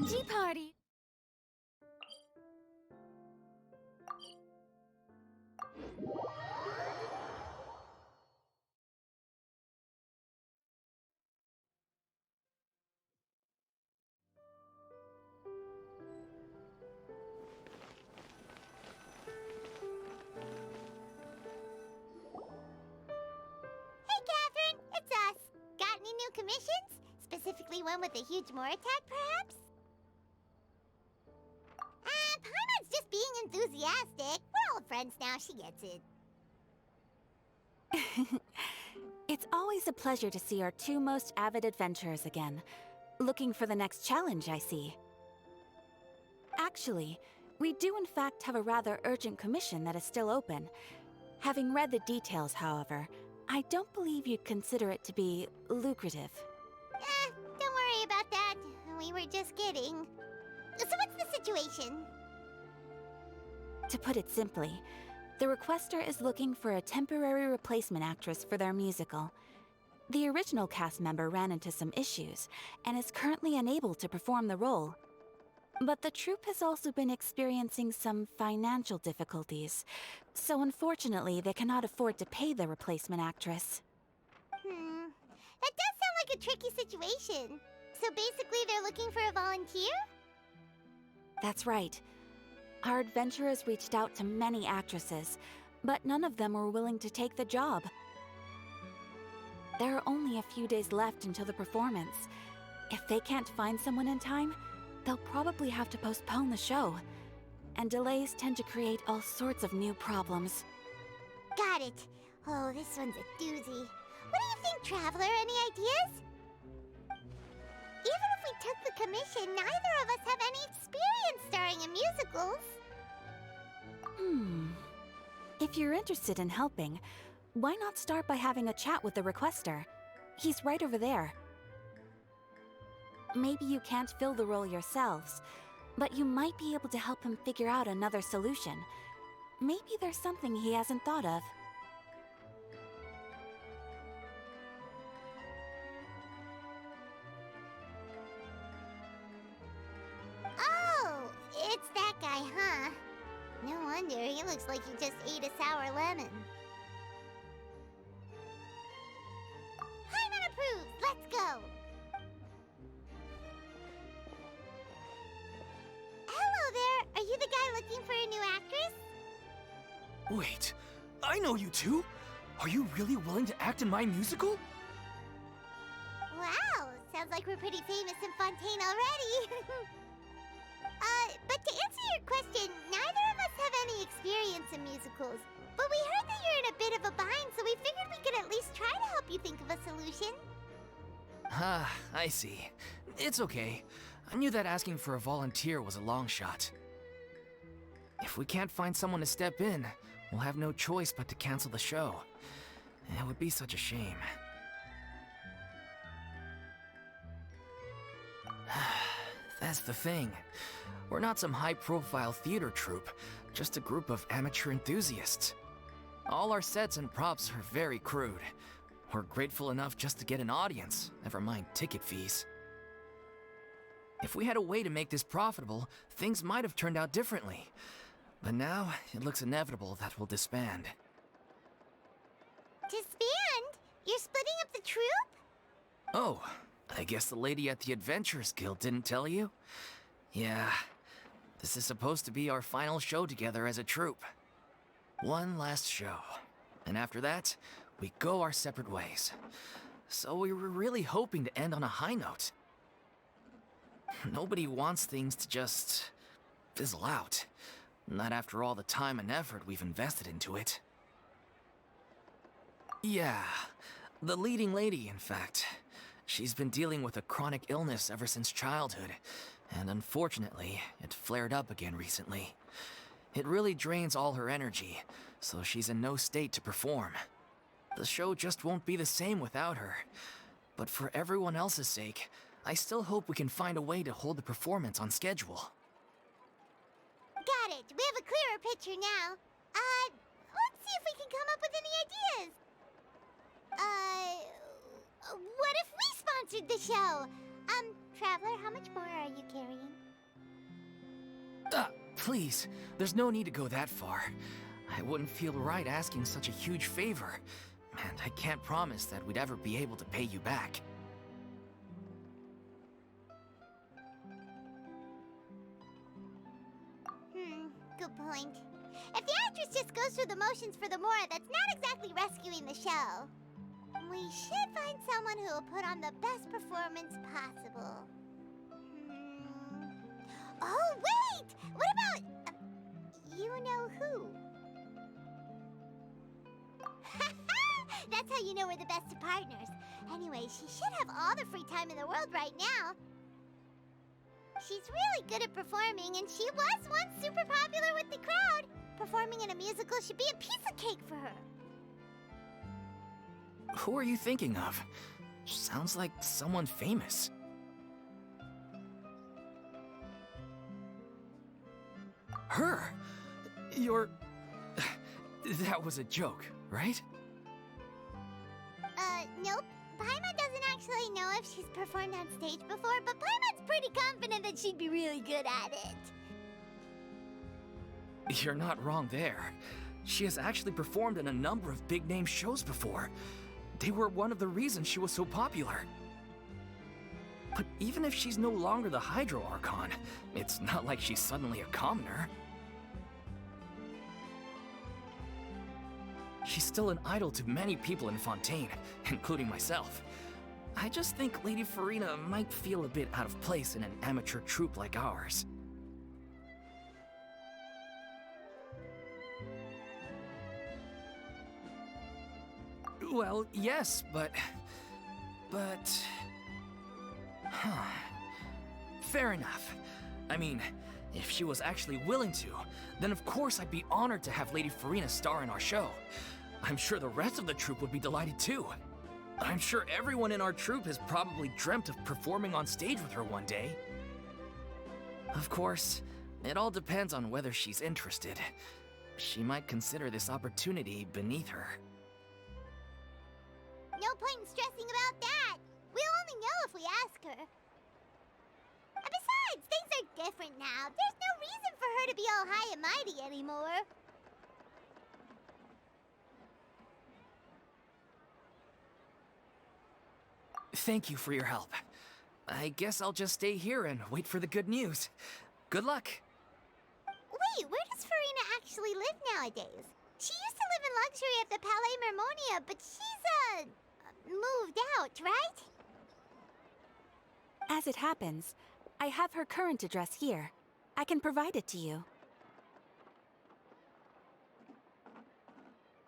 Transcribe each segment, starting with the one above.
Tea party. Hey, Catherine, it's us. Got any new commissions? Specifically one with a huge more attack, perhaps? Paimon's just being enthusiastic. We're old friends now, she gets it. It's always a pleasure to see our two most avid adventurers again. Looking for the next challenge, I see. Actually, we do in fact have a rather urgent commission that is still open. Having read the details, however, I don't believe you'd consider it to be lucrative. Don't worry about that. We were just kidding. So what's the situation? To put it simply, the requester is looking for a temporary replacement actress for their musical. The original cast member ran into some issues and is currently unable to perform the role. But the troupe has also been experiencing some financial difficulties, so unfortunately they cannot afford to pay the replacement actress. That does sound like a tricky situation. So basically they're looking for a volunteer? That's right. Our adventurers reached out to many actresses, but none of them were willing to take the job. There are only a few days left until the performance. If they can't find someone in time, they'll probably have to postpone the show. And delays tend to create all sorts of new problems. Got it. Oh, this one's a doozy. What do you think, Traveler? Any ideas? Even if we took the commission, neither of us have any experience starring in musicals. If you're interested in helping, why not start by having a chat with the requester? He's right over there. Maybe you can't fill the role yourselves, but you might be able to help him figure out another solution. Maybe there's something he hasn't thought of. Oh, it's that guy, huh? No wonder, he looks like he just ate a sour lemon. Paimon approves, let's go! Hello there, are you the guy looking for a new actress? Wait, I know you two! Are you really willing to act in my musical? Wow, sounds like we're pretty famous in Fontaine already. But to answer your question, neither of us have any experience in musicals. But we heard that you're in a bit of a bind, so we figured we could at least try to help you think of a solution. Ah, I see. It's okay. I knew that asking for a volunteer was a long shot. If we can't find someone to step in, we'll have no choice but to cancel the show. It would be such a shame. That's the thing. We're not some high-profile theater troupe, just a group of amateur enthusiasts. All our sets and props are very crude. We're grateful enough just to get an audience, never mind ticket fees. If we had a way to make this profitable, things might have turned out differently. But now, it looks inevitable that we'll disband. Disband? You're splitting up the troupe? Oh, I guess the lady at the Adventurers Guild didn't tell you? Yeah, this is supposed to be our final show together as a troupe. One last show. And after that, we go our separate ways. So we were really hoping to end on a high note. Nobody wants things to just fizzle out. Not after all the time and effort we've invested into it. Yeah, the leading lady, in fact. She's been dealing with a chronic illness ever since childhood, and unfortunately, it flared up again recently. It really drains all her energy, so she's in no state to perform. The show just won't be the same without her. But for everyone else's sake, I still hope we can find a way to hold the performance on schedule. Got it. We have a clearer picture now. Let's see if we can come up with any ideas. What if we sponsored the show? Traveler, how much more are you carrying? Please, there's no need to go that far. I wouldn't feel right asking such a huge favor, and I can't promise that we'd ever be able to pay you back. Good point. If the actress just goes through the motions for the Mora, that's not exactly rescuing the show. We should find someone who will put on the best performance possible. Oh, wait! What about... you know who? That's how you know we're the best of partners. Anyway, she should have all the free time in the world right now. She's really good at performing, and she was once super popular with the crowd. Performing in a musical should be a piece of cake for her. Who are you thinking of? Sounds like someone famous. Her? You're... That was a joke, right? Nope. Paimon doesn't actually know if she's performed on stage before, but Paimon's pretty confident that she'd be really good at it. You're not wrong there. She has actually performed in a number of big-name shows before. They were one of the reasons she was so popular. But even if she's no longer the Hydro Archon, it's not like she's suddenly a commoner. She's still an idol to many people in Fontaine, including myself. I just think Lady Furina might feel a bit out of place in an amateur troupe like ours. Well, yes, but... Fair enough. I mean, if she was actually willing to, then of course I'd be honored to have Lady Furina star in our show. I'm sure the rest of the troupe would be delighted too. I'm sure everyone in our troupe has probably dreamt of performing on stage with her one day. Of course, it all depends on whether she's interested. She might consider this opportunity beneath her. No point in stressing about that. We'll only know if we ask her. And besides, things are different now. There's no reason for her to be all high and mighty anymore. Thank you for your help. I guess I'll just stay here and wait for the good news. Good luck. Wait, where does Furina actually live nowadays? She used to live in luxury at the Palais Mermonia, but she's, moved out, right? As it happens, I have her current address here. I can provide it to you.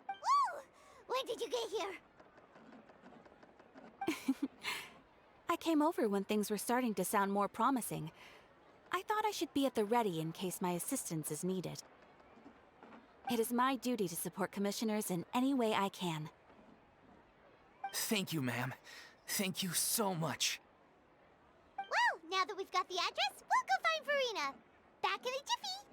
Woo! When did you get here? I came over when things were starting to sound more promising. I thought I should be at the ready in case my assistance is needed. It is my duty to support commissioners in any way I can. Thank you, ma'am. Thank you so much. Well, now that we've got the address, we'll go find Furina. Back in a jiffy.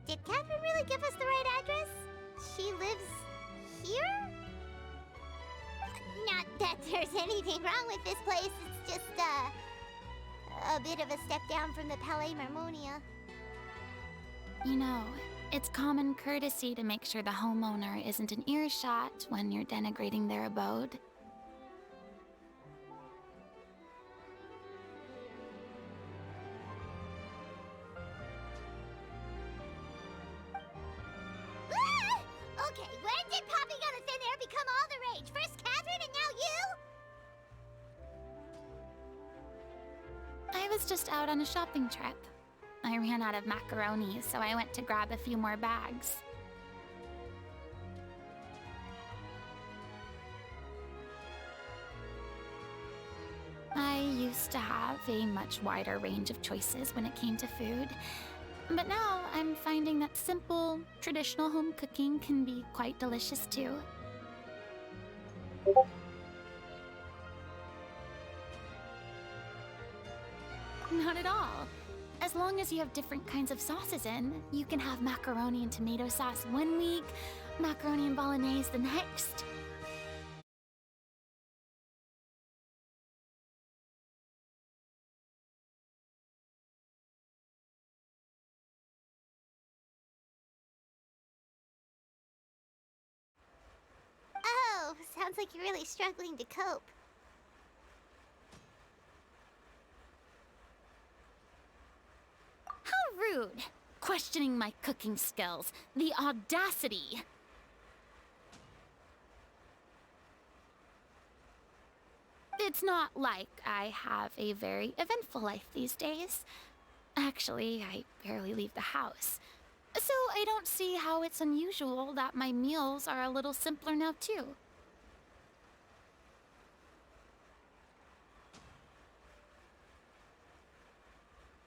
Did Catherine really give us the right address? She lives here? Not that there's anything wrong with this place, it's just, a bit of a step down from the Palais Mermonia. You know, it's common courtesy to make sure the homeowner isn't an earshot when you're denigrating their abode. Okay, when did popping out of thin air become all the rage? First Catherine and now you? I was just out on a shopping trip. I ran out of macaroni, so I went to grab a few more bags. I used to have a much wider range of choices when it came to food, but now I'm finding that simple, traditional home cooking can be quite delicious too. Not at all. As long as you have different kinds of sauces in, you can have macaroni and tomato sauce one week, macaroni and bolognese the next. Oh, sounds like you're really struggling to cope. How rude! Questioning my cooking skills. The audacity! It's not like I have a very eventful life these days. Actually, I barely leave the house. So I don't see how it's unusual that my meals are a little simpler now too.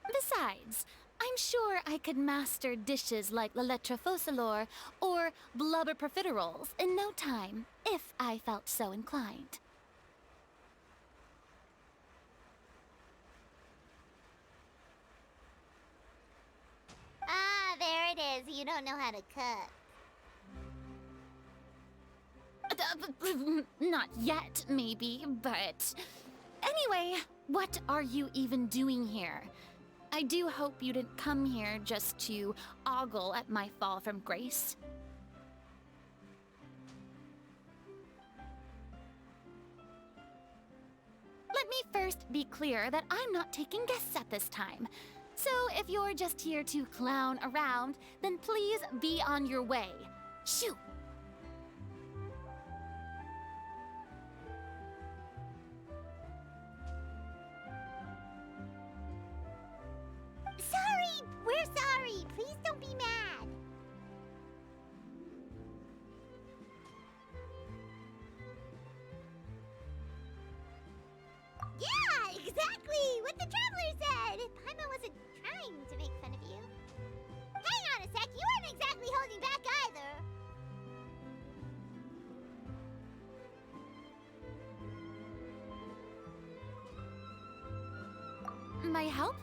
Besides, I'm sure I could master dishes like la lettre faucilor or blubber profiteroles in no time, if I felt so inclined. Ah, there it is. You don't know how to cook. Not yet, maybe, but... Anyway, what are you even doing here? I do hope you didn't come here just to ogle at my fall from grace. Let me first be clear that I'm not taking guests at this time. So if you're just here to clown around, then please be on your way. Shoo! Sorry! We're sorry! Please don't be mad! Yeah, exactly! What the traveler said! Paimon wasn't trying to make fun of you. Hang on a sec, you weren't exactly holding back either! My help?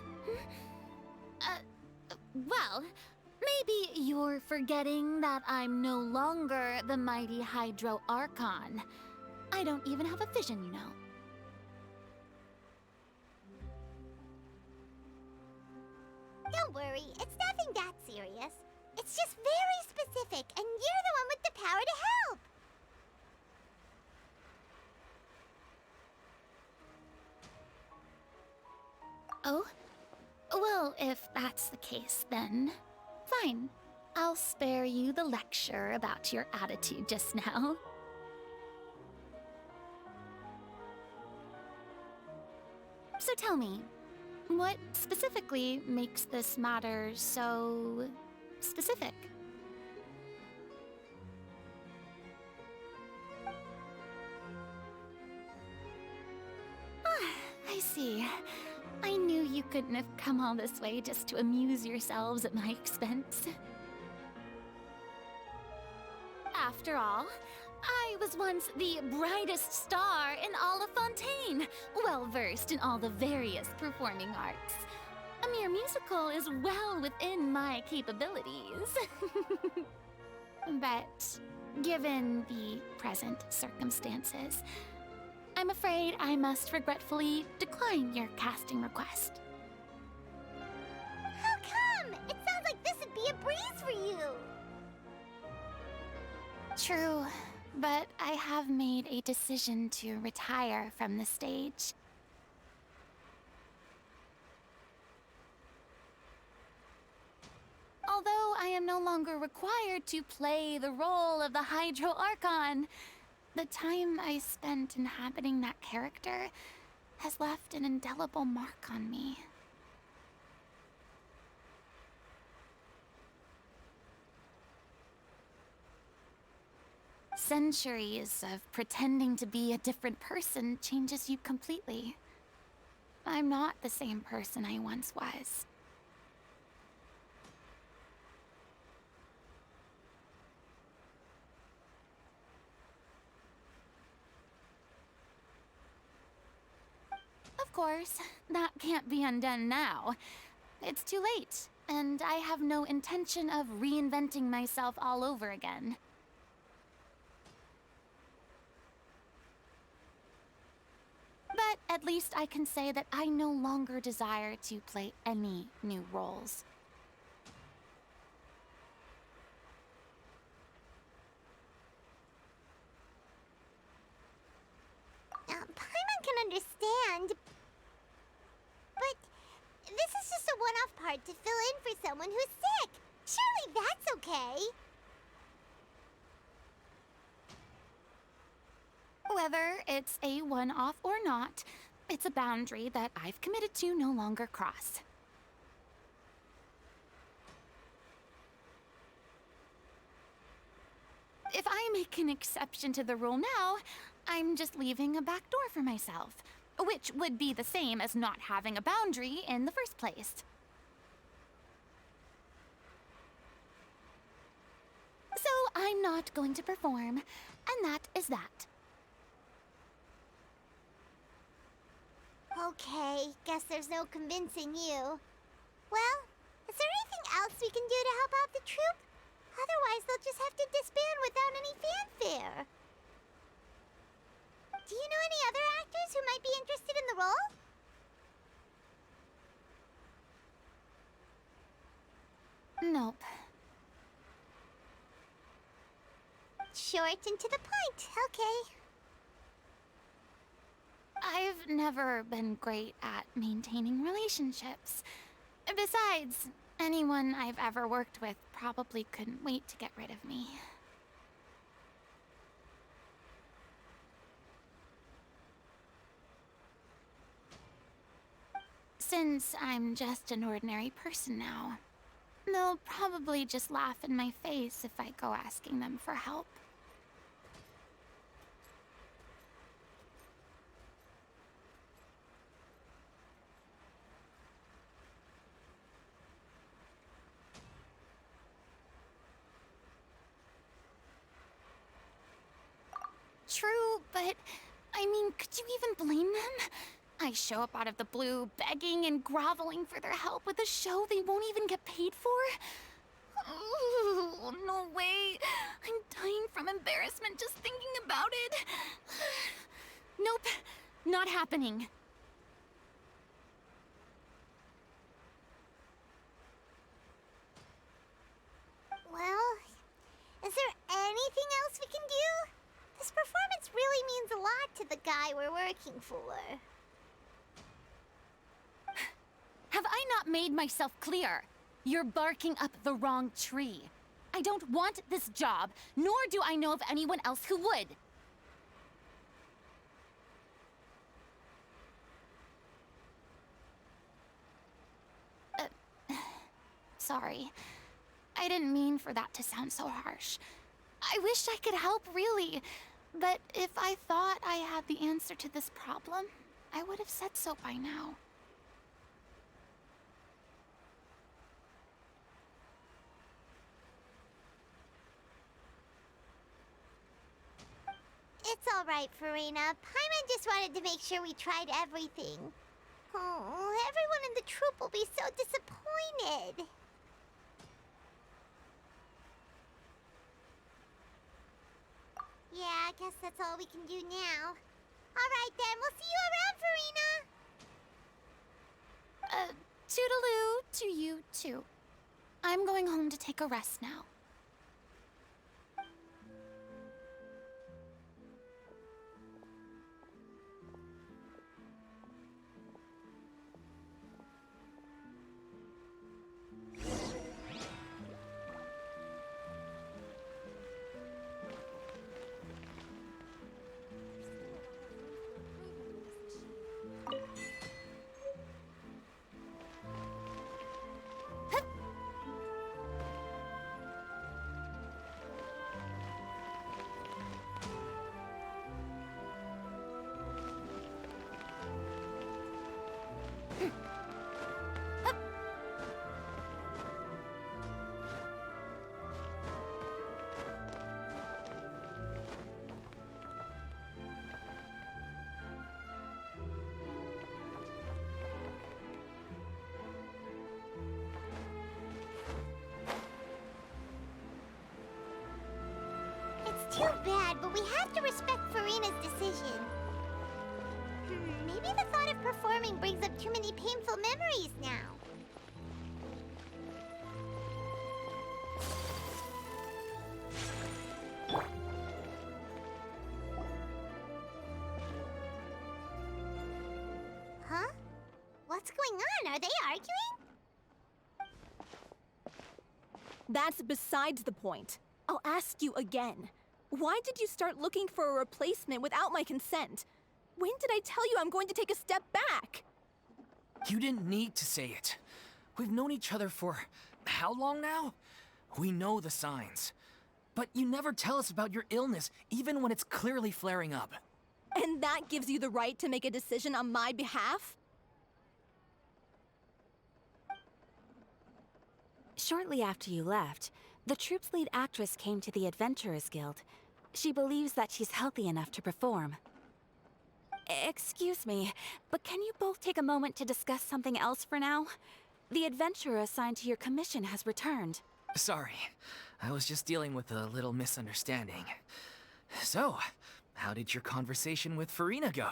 Well, maybe you're forgetting that I'm no longer the mighty Hydro Archon. I don't even have a vision, you know. Don't worry, it's nothing that serious. It's just very specific, and you're the one with the power to help! Oh? Well, if that's the case, then fine. I'll spare you the lecture about your attitude just now. So tell me, what specifically makes this matter so specific? Ah, I see. I knew you couldn't have come all this way just to amuse yourselves at my expense. After all, I was once the brightest star in all of Fontaine, well-versed in all the various performing arts. A mere musical is well within my capabilities. But given the present circumstances, I'm afraid I must regretfully decline your casting request. How come? It sounds like this would be a breeze for you! True, but I have made a decision to retire from the stage. Although I am no longer required to play the role of the Hydro Archon, the time I spent inhabiting that character has left an indelible mark on me. Centuries of pretending to be a different person changes you completely. I'm not the same person I once was. Of course, that can't be undone now. It's too late, and I have no intention of reinventing myself all over again. But at least I can say that I no longer desire to play any new roles. Paimon can understand, but this is just a one-off part to fill in for someone who's sick. Surely that's okay. Whether it's a one-off or not, it's a boundary that I've committed to no longer cross. If I make an exception to the rule now, I'm just leaving a back door for myself, which would be the same as not having a boundary in the first place. So I'm not going to perform, and that is that. Okay, guess there's no convincing you. Well, is there anything else we can do to help out the troupe? Otherwise, they'll just have to disband without any fanfare. Do you know any other actors who might be interested in the role? Nope. Short and to the point, okay. I've never been great at maintaining relationships. Besides, anyone I've ever worked with probably couldn't wait to get rid of me. Since I'm just an ordinary person now, they'll probably just laugh in my face if I go asking them for help. True, but I mean, could you even blame them? I show up out of the blue, begging and groveling for their help with a show they won't even get paid for? Ooh, no way. I'm dying from embarrassment just thinking about it. Nope, not happening. Well, is there anything else we can do? This performance really means a lot to the guy we're working for. Have I not made myself clear? You're barking up the wrong tree. I don't want this job, nor do I know of anyone else who would. Sorry. I didn't mean for that to sound so harsh. I wish I could help, really. But if I thought I had the answer to this problem, I would have said so by now. It's all right, Furina. Paimon just wanted to make sure we tried everything. Oh, everyone in the troupe will be so disappointed. Yeah, I guess that's all we can do now. All right then, we'll see you around, Furina. Toodaloo to you too. I'm going home to take a rest now. we have to respect Furina's decision. Maybe the thought of performing brings up too many painful memories now. Huh? What's going on? Are they arguing? That's besides the point. I'll ask you again. Why did you start looking for a replacement without my consent? When did I tell you I'm going to take a step back? You didn't need to say it. We've known each other for how long now? We know the signs. But you never tell us about your illness, even when it's clearly flaring up. And that gives you the right to make a decision on my behalf? Shortly after you left, the troupe's lead actress came to the Adventurers Guild. She believes that she's healthy enough to perform. Excuse me, but can you both take a moment to discuss something else for now? The adventurer assigned to your commission has returned. Sorry, I was just dealing with a little misunderstanding. So, how did your conversation with Furina go?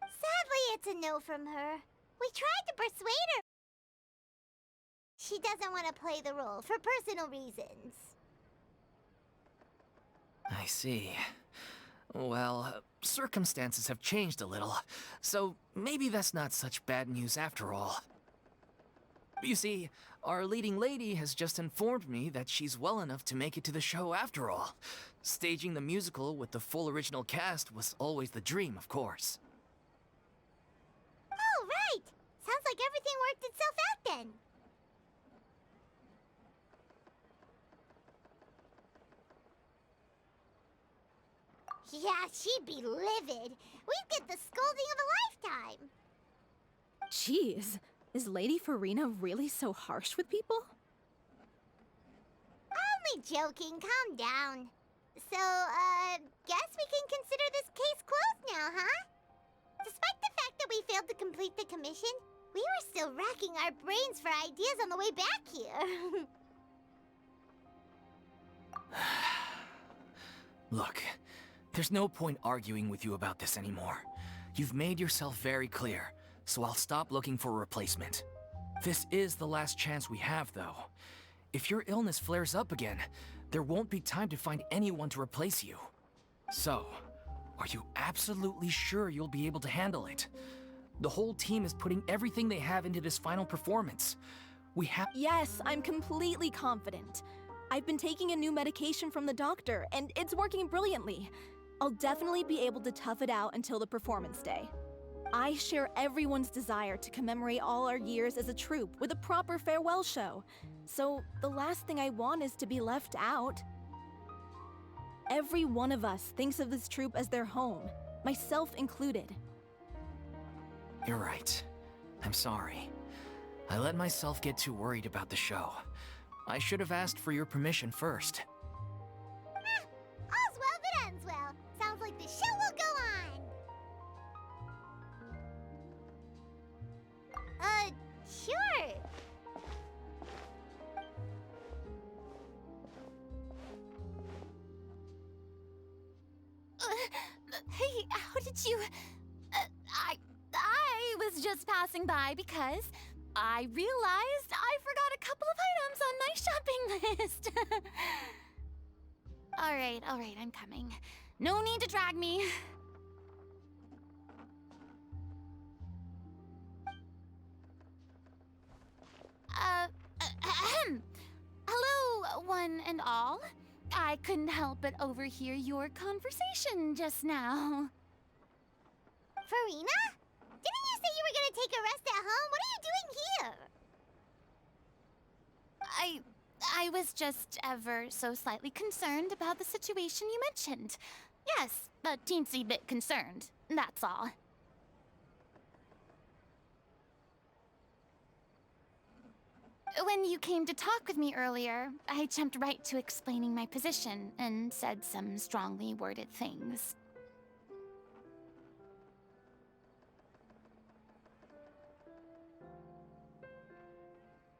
Sadly, it's a no from her. We tried to persuade her. She doesn't want to play the role for personal reasons. I see. Well, circumstances have changed a little, so maybe that's not such bad news after all. You see, our leading lady has just informed me that she's well enough to make it to the show after all. Staging the musical with the full original cast was always the dream, of course. Oh, right! Sounds like everything worked itself out then. Yeah, she'd be livid. We'd get the scolding of a lifetime. Jeez, is Lady Furina really so harsh with people? Only joking, calm down. So, guess we can consider this case closed now, huh? Despite the fact that we failed to complete the commission, we were still racking our brains for ideas on the way back here. Look, there's no point arguing with you about this anymore. You've made yourself very clear, so I'll stop looking for a replacement. This is the last chance we have, though. If your illness flares up again, there won't be time to find anyone to replace you. So, are you absolutely sure you'll be able to handle it? The whole team is putting everything they have into this final performance. We have— Yes, I'm completely confident. I've been taking a new medication from the doctor, and it's working brilliantly. I'll definitely be able to tough it out until the performance day. I share everyone's desire to commemorate all our years as a troupe with a proper farewell show. So the last thing I want is to be left out. Every one of us thinks of this troupe as their home, myself included. You're right. I'm sorry. I let myself get too worried about the show. I should have asked for your permission first. All's well that ends well. Sounds like the show will go on. Sure. Hey, how did you... I was just passing by because I realized I forgot a couple of items on my shopping list. All right, I'm coming. No need to drag me. Hello, one and all. I couldn't help but overhear your conversation just now. Furina? Didn't you say you were gonna take a rest at home? What are you doing here? I was just ever so slightly concerned about the situation you mentioned. Yes, a teensy bit concerned, that's all. When you came to talk with me earlier, I jumped right to explaining my position and said some strongly worded things.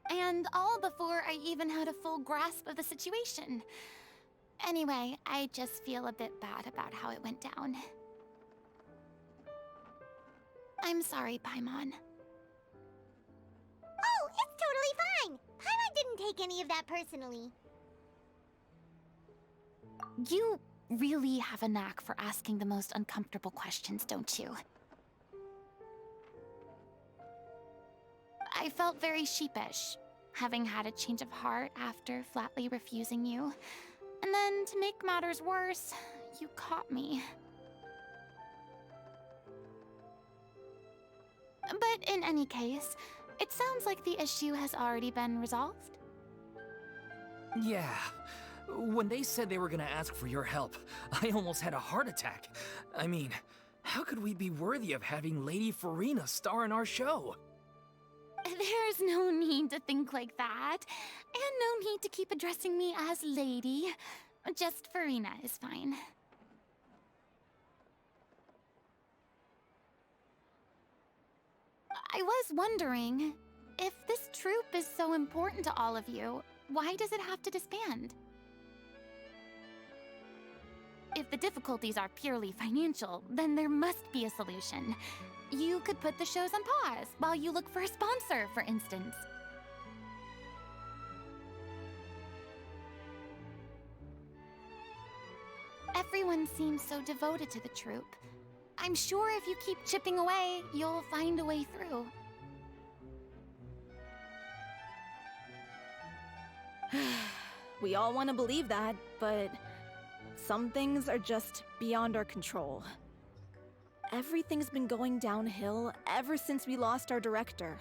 And all before I even had a full grasp of the situation. Anyway, I just feel a bit bad about how it went down. I'm sorry, Paimon. Oh, it's totally fine. Paimon didn't take any of that personally. You really have a knack for asking the most uncomfortable questions, don't you? I felt very sheepish, having had a change of heart after flatly refusing you. And then, to make matters worse, you caught me. But in any case, it sounds like the issue has already been resolved. Yeah. When they said they were gonna ask for your help, I almost had a heart attack. I mean, how could we be worthy of having Lady Furina star in our show? There's no need to think like that, and no need to keep addressing me as Lady. Just Furina is fine. I was wondering, if this troupe is so important to all of you, why does it have to disband? If the difficulties are purely financial, then there must be a solution. You could put the shows on pause while you look for a sponsor, for instance. Everyone seems so devoted to the troupe. I'm sure if you keep chipping away, you'll find a way through. We all want to believe that, but some things are just beyond our control. Everything's been going downhill ever since we lost our director.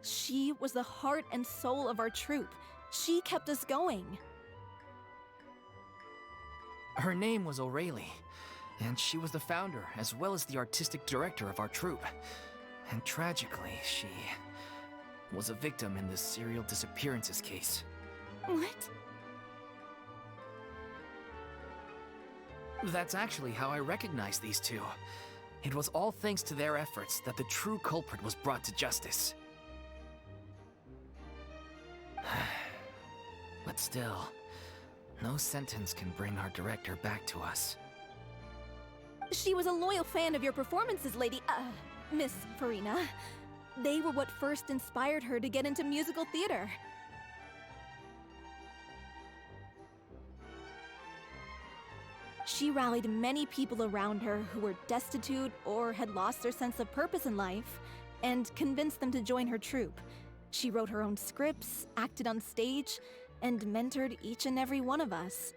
She was the heart and soul of our troupe. She kept us going. Her name was O'Reilly, and she was the founder as well as the artistic director of our troupe. And tragically, she was a victim in this serial disappearances case. What? That's actually how I recognized these two. It was all thanks to their efforts that the true culprit was brought to justice. But still, no sentence can bring our director back to us. She was a loyal fan of your performances, Miss Furina. They were what first inspired her to get into musical theater. She rallied many people around her who were destitute or had lost their sense of purpose in life, and convinced them to join her troupe. She wrote her own scripts, acted on stage, and mentored each and every one of us.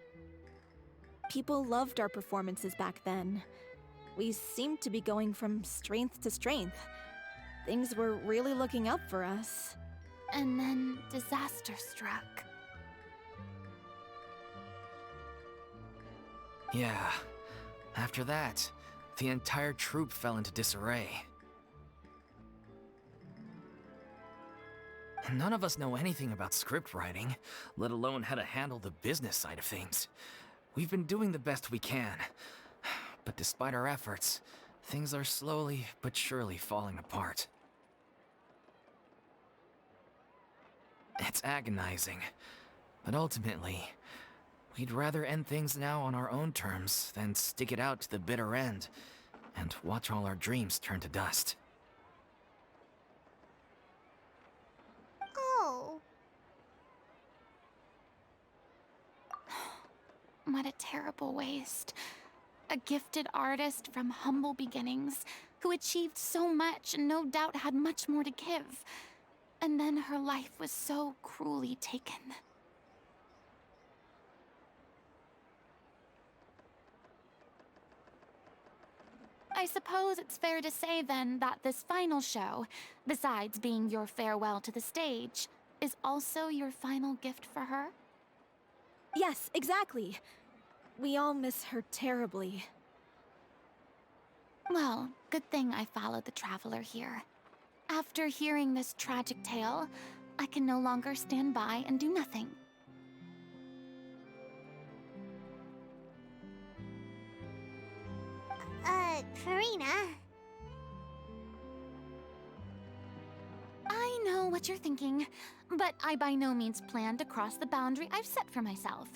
People loved our performances back then. We seemed to be going from strength to strength. Things were really looking up for us. And then disaster struck. Yeah. After that, the entire troupe fell into disarray. None of us know anything about script writing, let alone how to handle the business side of things. We've been doing the best we can, but despite our efforts, things are slowly but surely falling apart. It's agonizing, but ultimately, we'd rather end things now on our own terms than stick it out to the bitter end and watch all our dreams turn to dust. Oh. What a terrible waste. A gifted artist from humble beginnings who achieved so much and no doubt had much more to give. And then her life was so cruelly taken. I suppose it's fair to say then that this final show, besides being your farewell to the stage, is also your final gift for her? Yes, exactly. We all miss her terribly. Well, good thing I followed the Traveler here. After hearing this tragic tale, I can no longer stand by and do nothing. Furina. I know what what you're thinking, but I by no means plan to cross the boundary I've set for myself.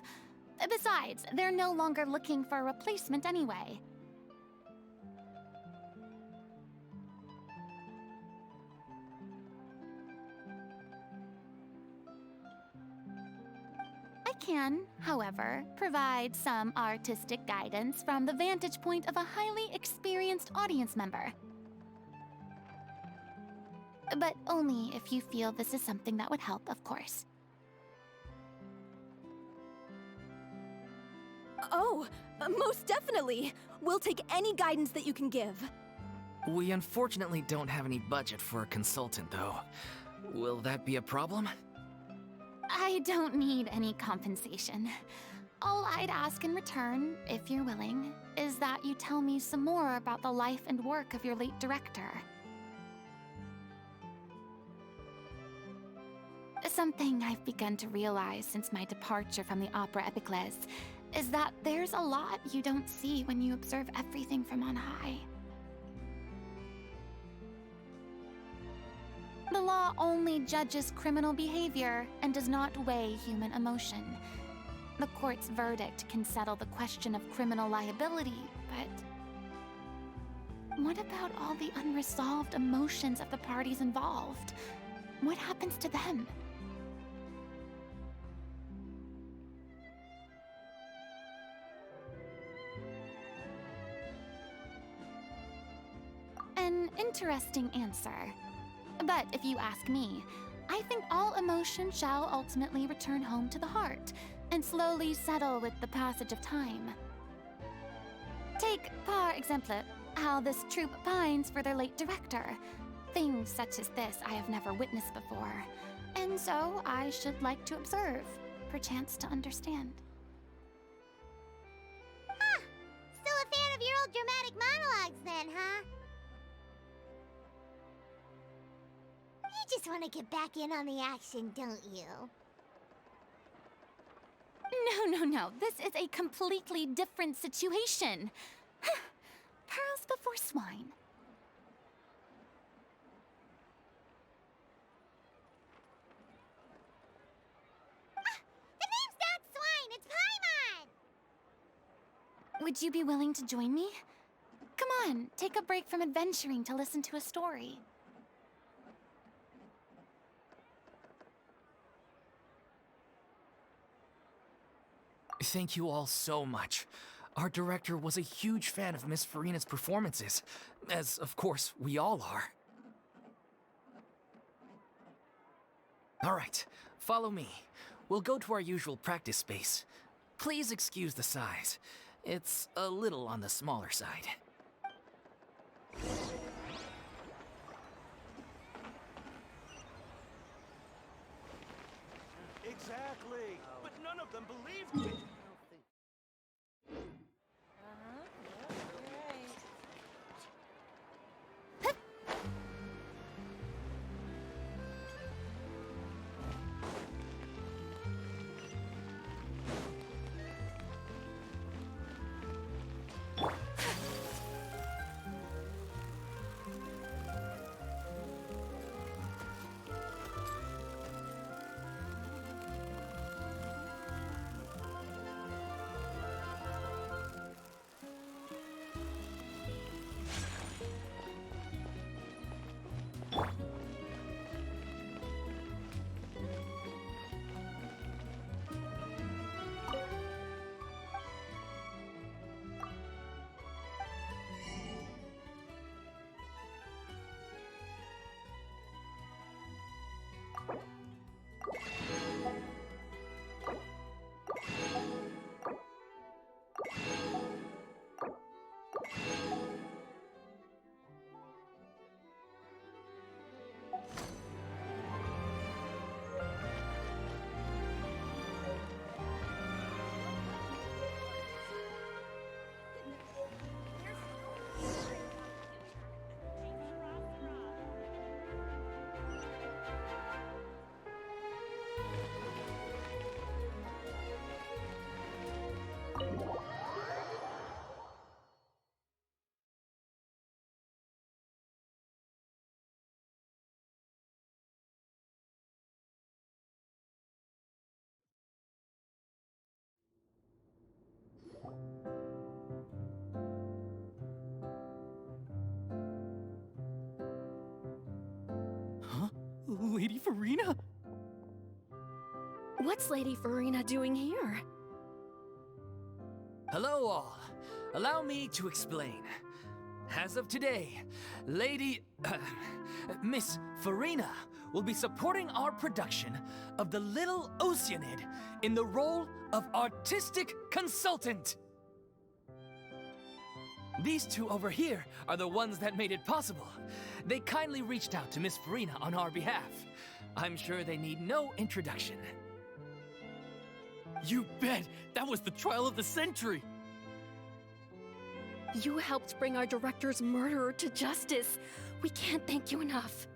Besides, they're no longer looking for a replacement anyway. I can, however, provide some artistic guidance from the vantage point of a highly experienced audience member. But only if you feel this is something that would help, of course. Oh, most definitely! We'll take any guidance that you can give. We unfortunately don't have any budget for a consultant, though. Will that be a problem? I don't need any compensation. All I'd ask in return, if you're willing, is that you tell me some more about the life and work of your late director. Something I've begun to realize since my departure from the Opera Epiclese is that there's a lot you don't see when you observe everything from on high. The law only judges criminal behavior and does not weigh human emotion. The court's verdict can settle the question of criminal liability, but what about all the unresolved emotions of the parties involved? What happens to them? An interesting answer. But if you ask me, I think all emotion shall ultimately return home to the heart and slowly settle with the passage of time. Take, par exemple, how this troupe pines for their late director. Things such as this I have never witnessed before, and so I should like to observe, perchance to understand. Huh. Still a fan of your old dramatic monologues then, huh? You just want to get back in on the action, don't you? No. This is a completely different situation. Pearls before swine. The name's not Swine, it's Paimon! Would you be willing to join me? Come on, take a break from adventuring to listen to a story. Thank you all so much. Our director was a huge fan of Miss Furina's performances, as of course we all are. Alright, follow me. We'll go to our usual practice space. Please excuse the size. It's a little on the smaller side. Exactly, but none of them believed me. Lady Furina? What's Lady Furina doing here? Hello, all. Allow me to explain. As of today, Miss Furina will be supporting our production of The Little Oceanid in the role of artistic consultant. These two over here are the ones that made it possible. They kindly reached out to Miss Furina on our behalf. I'm sure they need no introduction. You bet! That was the trial of the century! You helped bring our director's murderer to justice. We can't thank you enough.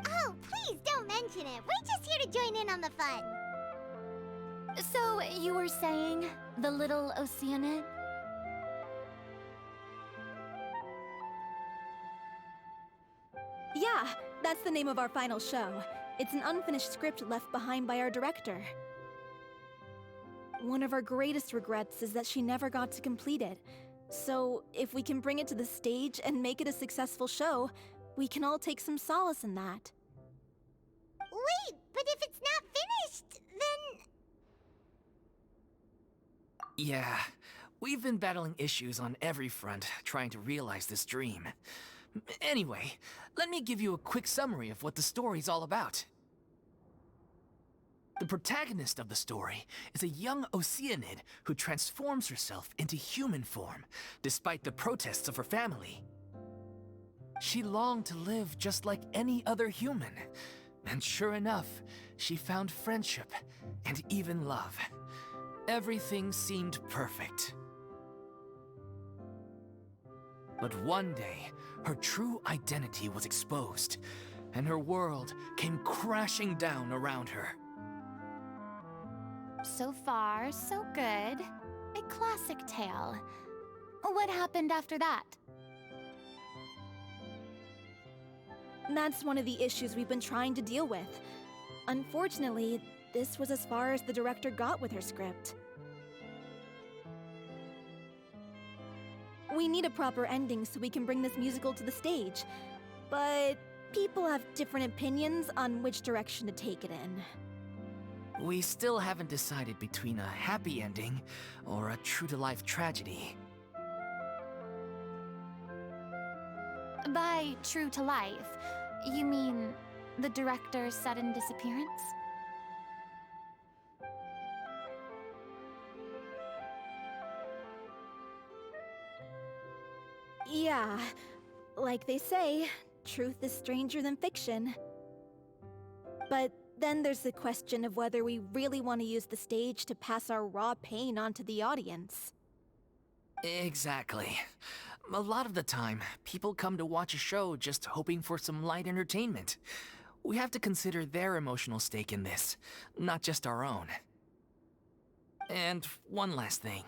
Oh, please don't mention it. We're just here to join in on the fun. So, you were saying the Little Oceanid? Yeah, that's the name of our final show. It's an unfinished script left behind by our director. One of our greatest regrets is that she never got to complete it. So, if we can bring it to the stage and make it a successful show, we can all take some solace in that. Wait, but if it's not finished, then... Yeah, we've been battling issues on every front trying to realize this dream. Anyway, let me give you a quick summary of what the story's all about. The protagonist of the story is a young Oceanid who transforms herself into human form, despite the protests of her family. She longed to live just like any other human, and sure enough, she found friendship and even love. Everything seemed perfect. But one day, her true identity was exposed, and her world came crashing down around her. So far, so good. A classic tale. What happened after that? That's one of the issues we've been trying to deal with. Unfortunately, this was as far as the director got with her script. We need a proper ending so we can bring this musical to the stage. But people have different opinions on which direction to take it in. We still haven't decided between a happy ending or a true-to-life tragedy. By true to life, you mean the director's sudden disappearance? Yeah, like they say, truth is stranger than fiction. But then there's the question of whether we really want to use the stage to pass our raw pain onto the audience. Exactly. A lot of the time, people come to watch a show just hoping for some light entertainment. We have to consider their emotional stake in this, not just our own. And one last thing.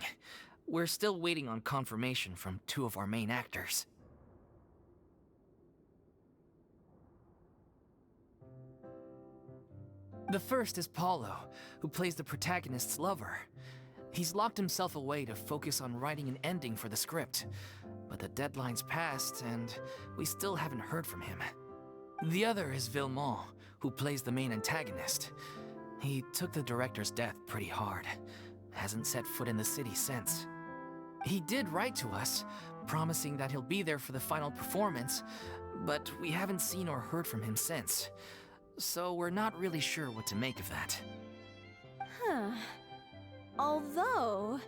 We're still waiting on confirmation from two of our main actors. The first is Paulo, who plays the protagonist's lover. He's locked himself away to focus on writing an ending for the script, but the deadline's passed and we still haven't heard from him. The other is Villemont, who plays the main antagonist. He took the director's death pretty hard. Hasn't set foot in the city since. He did write to us, promising that he'll be there for the final performance, but we haven't seen or heard from him since. So we're not really sure what to make of that. Huh. Although,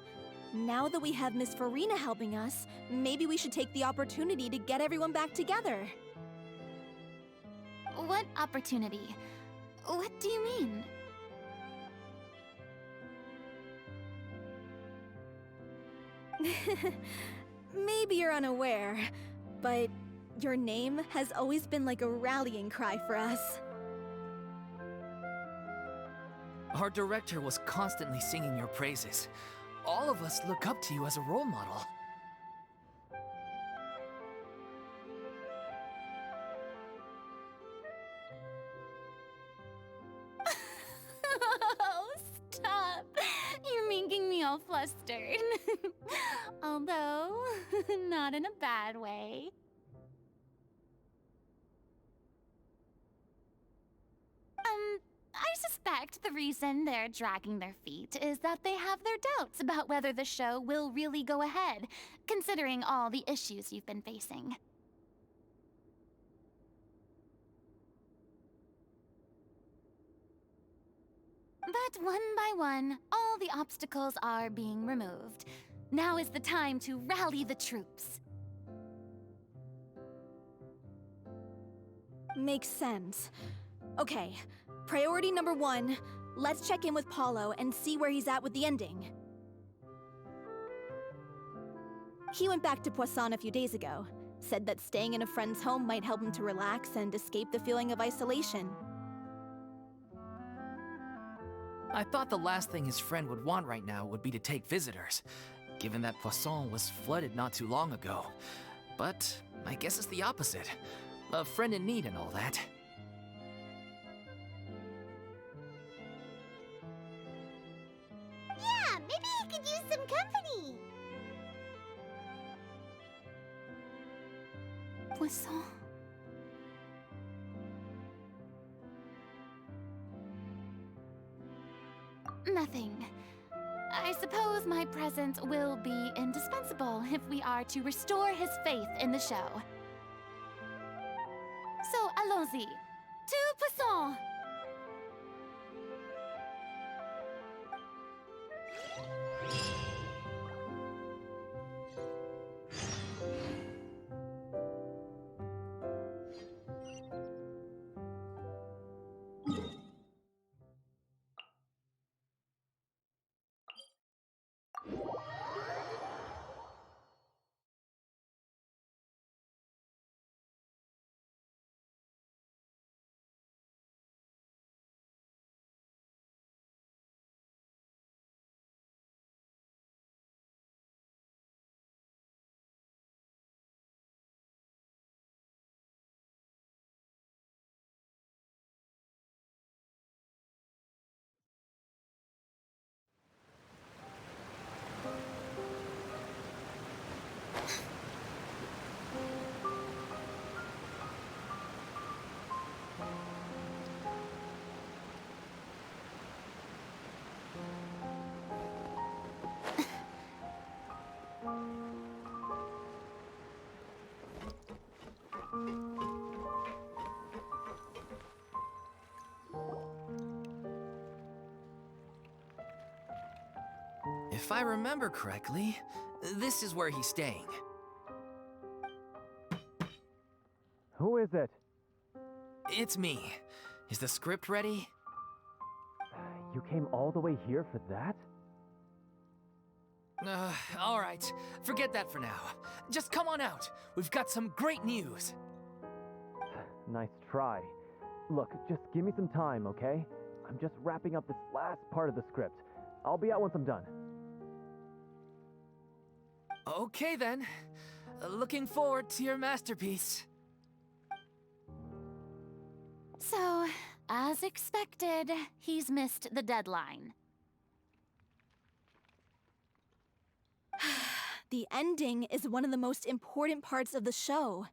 now that we have Miss Furina helping us, maybe we should take the opportunity to get everyone back together. What opportunity? What do you mean? Maybe you're unaware, but your name has always been like a rallying cry for us. Our director was constantly singing your praises. All of us look up to you as a role model. Oh, stop! You're making me all flustered. Although, not in a bad way. suspect the reason they're dragging their feet is that they have their doubts about whether the show will really go ahead, considering all the issues you've been facing. But one by one, all the obstacles are being removed. Now is the time to rally the troops. Makes sense. Okay, priority number 1, let's check in with Paulo and see where he's at with the ending. He went back to Poisson a few days ago, said that staying in a friend's home might help him to relax and escape the feeling of isolation. I thought the last thing his friend would want right now would be to take visitors, given that Poisson was flooded not too long ago. But I guess it's the opposite. A friend in need and all that. Yeah, maybe he could use some company. Poisson. Nothing. I suppose my presence will be indispensable if we are to restore his faith in the show. So, allons-y. To Poisson! If I remember correctly, this is where he's staying. Who is it? It's me. Is the script ready? You came all the way here for that? All right. Forget that for now. Just come on out. We've got some great news. Nice try. Look, just give me some time, okay? I'm just wrapping up this last part of the script. I'll be out once I'm done. Okay then. Looking forward to your masterpiece. So, as expected, he's missed the deadline. The ending is one of the most important parts of the show.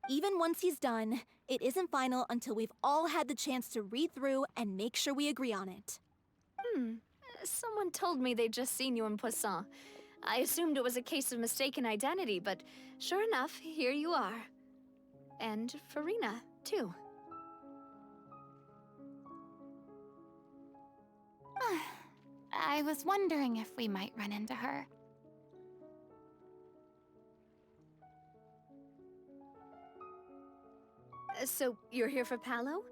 Even once he's done, it isn't final until we've all had the chance to read through and make sure we agree on it. Someone told me they'd just seen you in Poisson. I assumed it was a case of mistaken identity, but sure enough, here you are. And Furina, too. I was wondering if we might run into her. So, you're here for Paolo?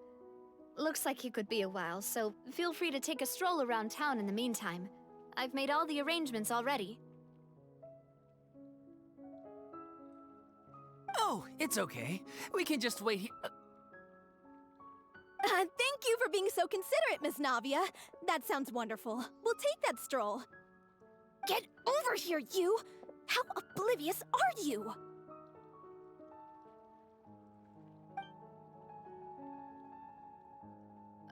Looks like he could be a while, so feel free to take a stroll around town in the meantime. I've made all the arrangements already. Oh, it's okay. We can just wait here. Thank you for being so considerate, Miss Navia. That sounds wonderful. We'll take that stroll. Get over here, you! How oblivious are you?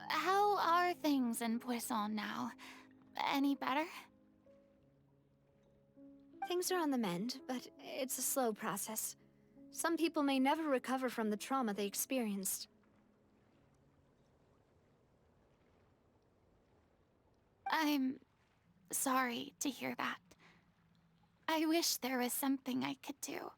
How are things in Poisson now? Any better? Things are on the mend, but it's a slow process. Some people may never recover from the trauma they experienced. I'm sorry to hear that. I wish there was something I could do.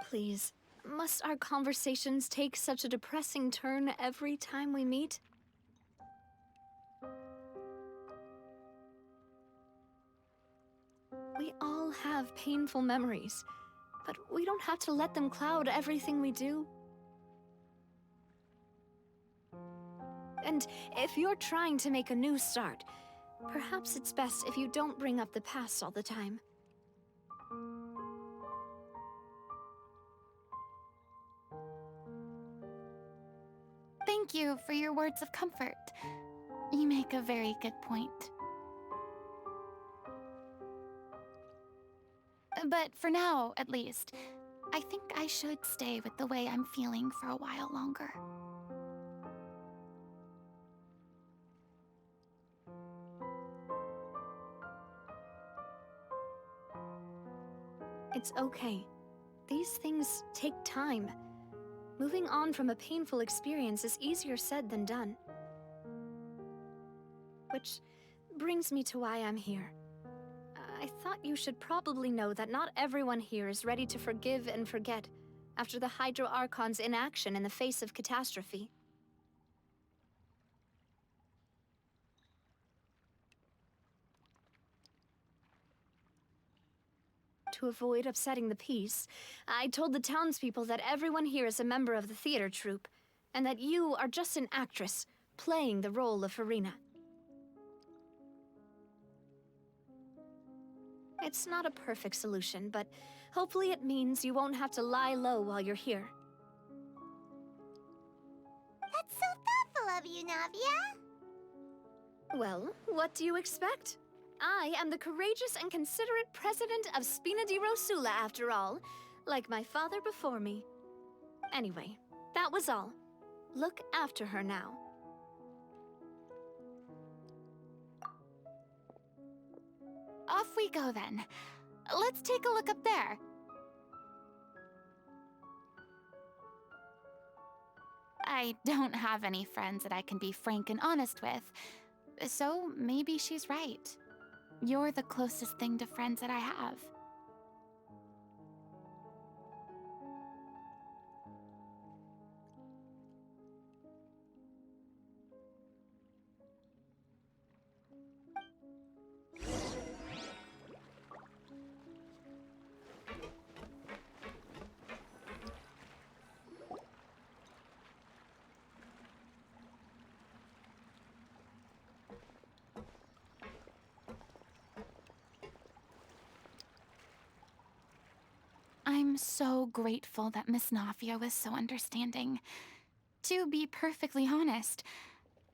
Please, must our conversations take such a depressing turn every time we meet? We all have painful memories, but we don't have to let them cloud everything we do. And if you're trying to make a new start, perhaps it's best if you don't bring up the past all the time. Thank you for your words of comfort. You make a very good point. But for now, at least, I think I should stay with the way I'm feeling for a while longer. It's okay. These things take time. Moving on from a painful experience is easier said than done. Which brings me to why I'm here. I thought you should probably know that not everyone here is ready to forgive and forget after the Hydro Archon's inaction in the face of catastrophe. To avoid upsetting the peace, I told the townspeople that everyone here is a member of the theater troupe, and that you are just an actress playing the role of Furina. It's not a perfect solution, but hopefully it means you won't have to lie low while you're here. That's so thoughtful of you, Navia. Well, what do you expect? I am the courageous and considerate president of Spina di Rosula, after all, like my father before me. Anyway, that was all. Look after her now. Off we go then. Let's take a look up there. I don't have any friends that I can be frank and honest with, so maybe she's right. You're the closest thing to friends that I have. I'm so grateful that Miss Nafia was so understanding. To be perfectly honest,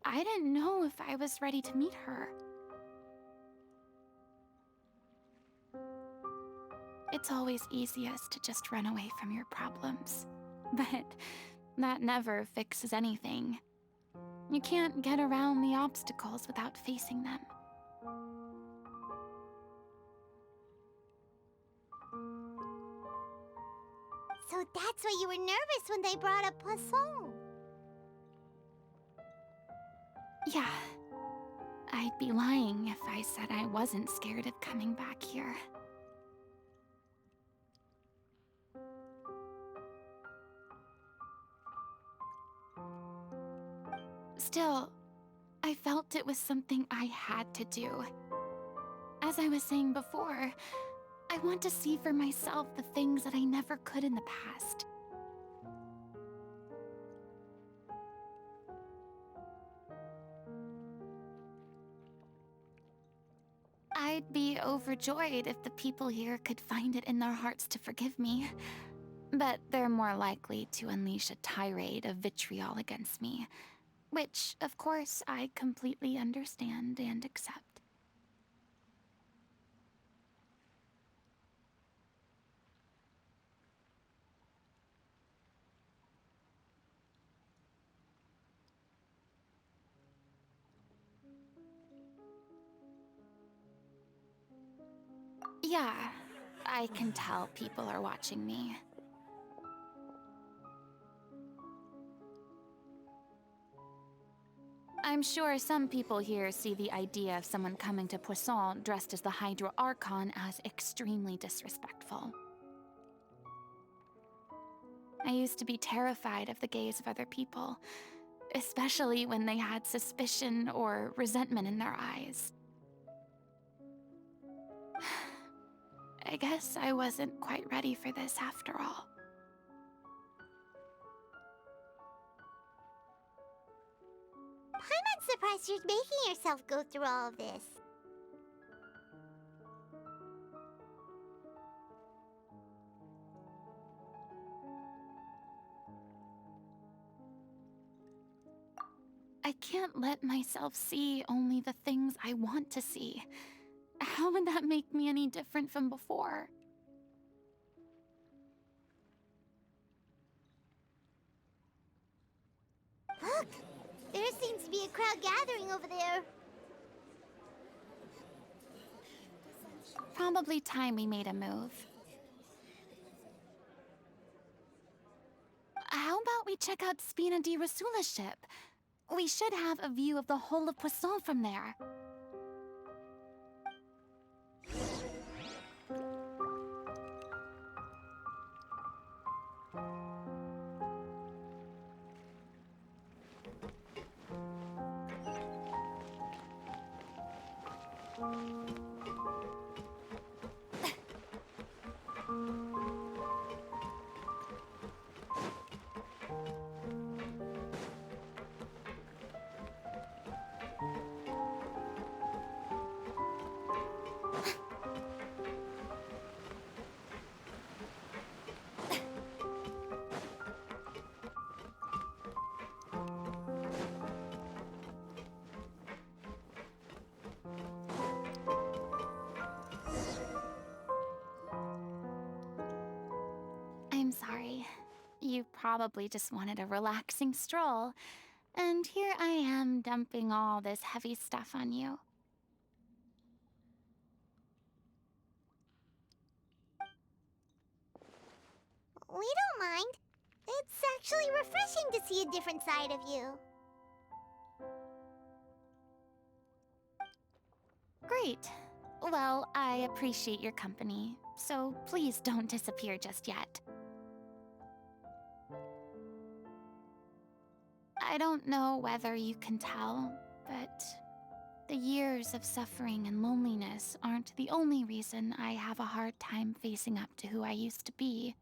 I didn't know if I was ready to meet her. It's always easiest to just run away from your problems, but that never fixes anything. You can't get around the obstacles without facing them. So that's why you were nervous when they brought up Poisson. Yeah. I'd be lying if I said I wasn't scared of coming back here. Still, I felt it was something I had to do. As I was saying before, I want to see for myself the things that I never could in the past. I'd be overjoyed if the people here could find it in their hearts to forgive me. But they're more likely to unleash a tirade of vitriol against me, which, of course, I completely understand and accept. Yeah, I can tell people are watching me. I'm sure some people here see the idea of someone coming to Poisson dressed as the Hydro Archon as extremely disrespectful. I used to be terrified of the gaze of other people, especially when they had suspicion or resentment in their eyes. I guess I wasn't quite ready for this after all. I'm not surprised you're making yourself go through all of this. I can't let myself see only the things I want to see. How would that make me any different from before? Look! There seems to be a crowd gathering over there. Probably time we made a move. How about we check out Spina di Rosula's ship? We should have a view of the whole of Poisson from there. I'm sorry. You probably just wanted a relaxing stroll, and here I am dumping all this heavy stuff on you. We don't mind. It's actually refreshing to see a different side of you. Great. Well, I appreciate your company, so please don't disappear just yet. I don't know whether you can tell, but the years of suffering and loneliness aren't the only reason I have a hard time facing up to who I used to be.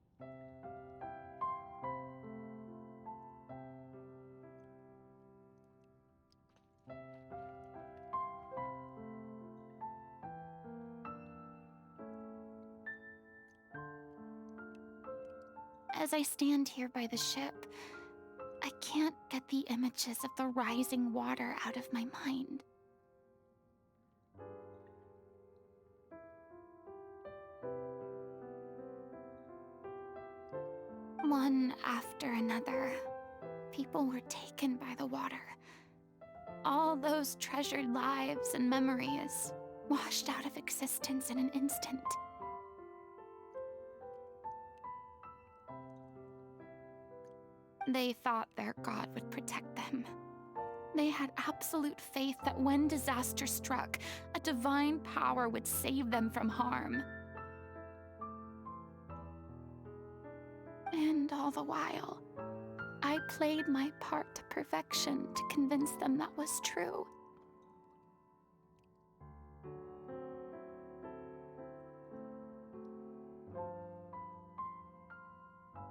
As I stand here by the ship, I can't get the images of the rising water out of my mind. One after another, people were taken by the water. All those treasured lives and memories washed out of existence in an instant. They thought their god would protect them. They had absolute faith that when disaster struck, a divine power would save them from harm. And all the while, I played my part to perfection to convince them that was true.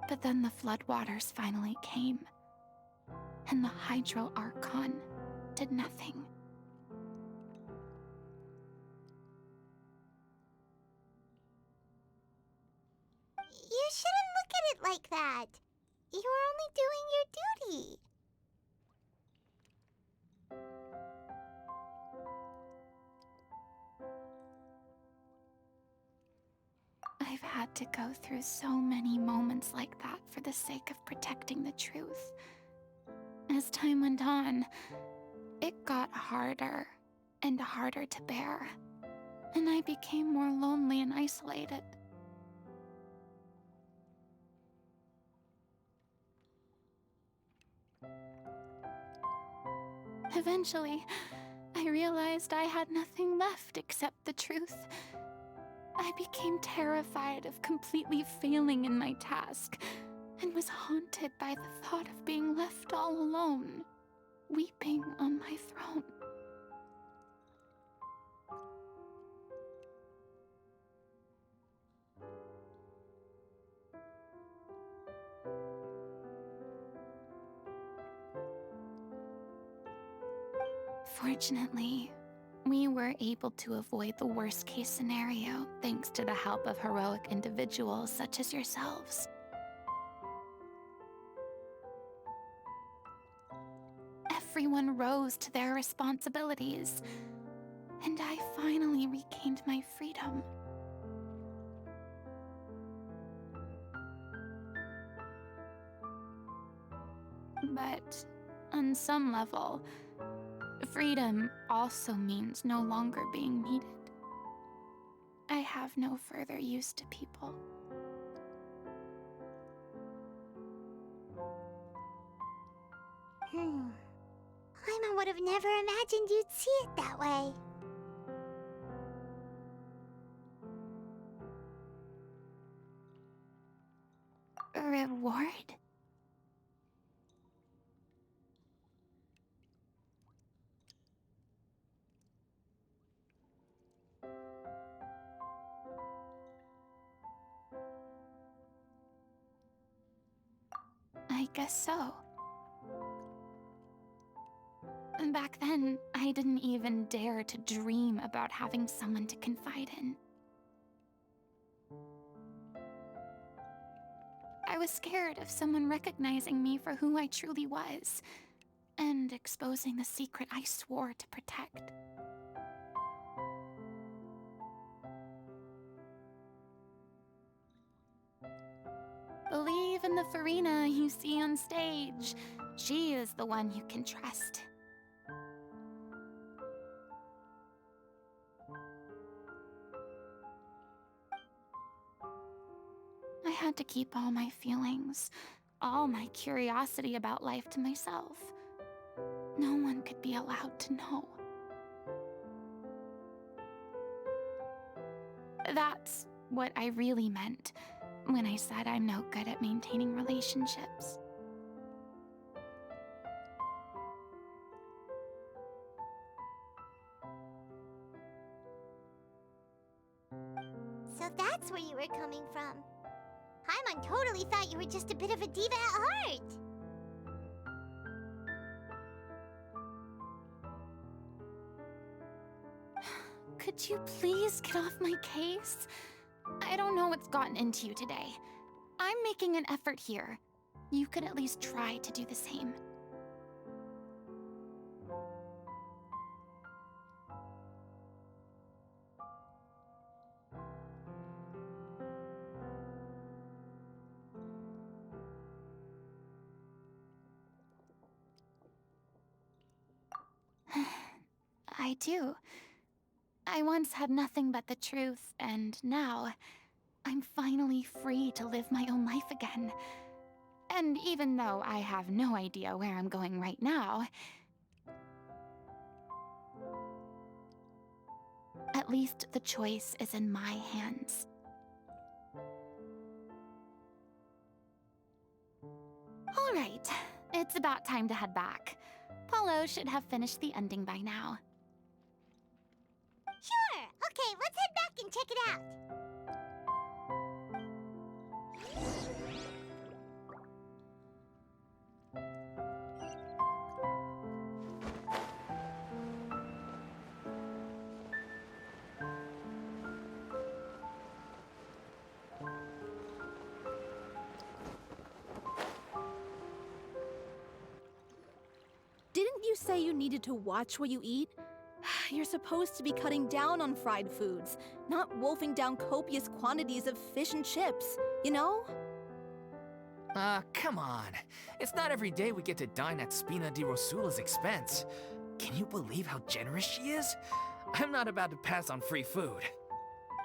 But then the floodwaters finally came, and the Hydro Archon did nothing. You shouldn't look at it like that. You were only doing your duty. I've had to go through so many moments like that for the sake of protecting the truth. As time went on, it got harder and harder to bear, and I became more lonely and isolated. Eventually, I realized I had nothing left except the truth. I became terrified of completely failing in my task, and was haunted by the thought of being left all alone, weeping on my throne. Fortunately, we were able to avoid the worst-case scenario thanks to the help of heroic individuals such as yourselves. Everyone rose to their responsibilities, and I finally regained my freedom. But on some level, freedom also means no longer being needed. I have no further use to people. Paimon would have never imagined you'd see it that way. Reward? I guess so. Back then, I didn't even dare to dream about having someone to confide in. I was scared of someone recognizing me for who I truly was, and exposing the secret I swore to protect. Believe in the Furina you see on stage. She is the one you can trust. I had to keep all my feelings, all my curiosity about life to myself. No one could be allowed to know. That's what I really meant when I said I'm no good at maintaining relationships. So that's where you were coming from. Paimon totally thought you were just a bit of a diva at heart. Could you please get off my case? I don't know what's gotten into you today. I'm making an effort here. You could at least try to do the same. I do. I once had nothing but the truth, and now I'm finally free to live my own life again. And even though I have no idea where I'm going right now, at least the choice is in my hands. All right, it's about time to head back. Paulo should have finished the ending by now. Sure! Okay, let's head back and check it out. Didn't you say you needed to watch what you eat? You're supposed to be cutting down on fried foods, not wolfing down copious quantities of fish and chips, you know? Come on. It's not every day we get to dine at Spina di Rosula's expense. Can you believe how generous she is? I'm not about to pass on free food.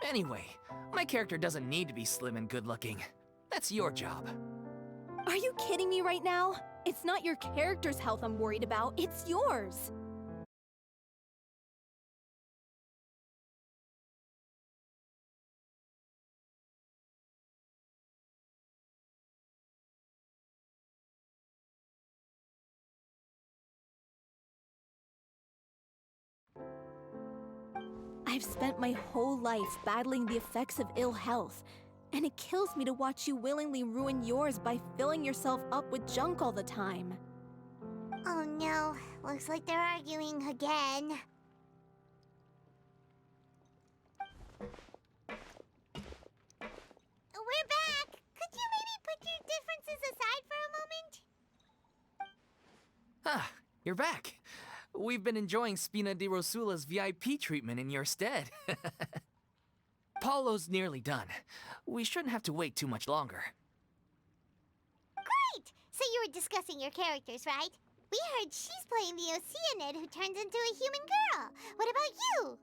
Anyway, my character doesn't need to be slim and good-looking. That's your job. Are you kidding me right now? It's not your character's health I'm worried about, it's yours. I've spent my whole life battling the effects of ill health, and it kills me to watch you willingly ruin yours by filling yourself up with junk all the time. Oh no, looks like they're arguing again. We're back! Could you maybe put your differences aside for a moment? Ah, you're back. We've been enjoying Spina di Rosula's VIP treatment in your stead. Paulo's nearly done. We shouldn't have to wait too much longer. Great! So you were discussing your characters, right? We heard she's playing the oceanid who turns into a human girl. What about you?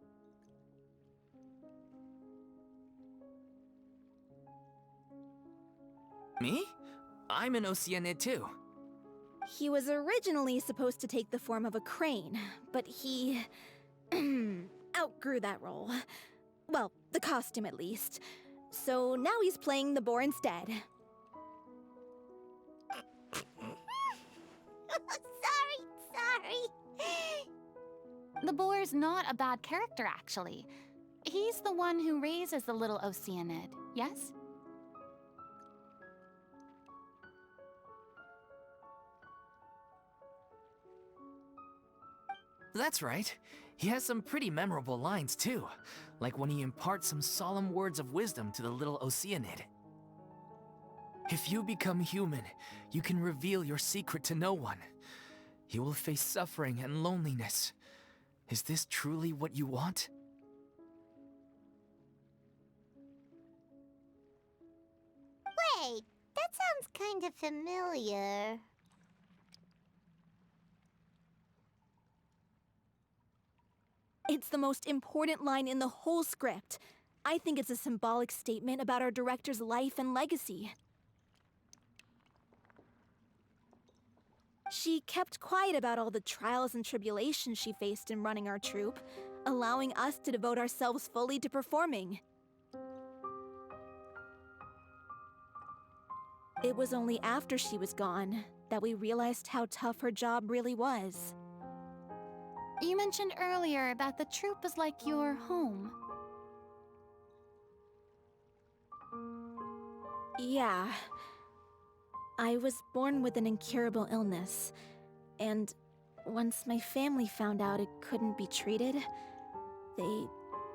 Me? I'm an Oceanid too. He was originally supposed to take the form of a crane, but he outgrew that role. Well, the costume at least. So now he's playing the boar instead. Sorry. The boar's not a bad character, actually. He's the one who raises the little Oceanid, yes? That's right. He has some pretty memorable lines too, like when he imparts some solemn words of wisdom to the little Oceanid. If you become human, you can reveal your secret to no one. You will face suffering and loneliness. Is this truly what you want? Wait, that sounds kind of familiar. It's the most important line in the whole script. I think it's a symbolic statement about our director's life and legacy. She kept quiet about all the trials and tribulations she faced in running our troupe, allowing us to devote ourselves fully to performing. It was only after she was gone that we realized how tough her job really was. You mentioned earlier that the troupe is like your home. Yeah. I was born with an incurable illness, and once my family found out it couldn't be treated, they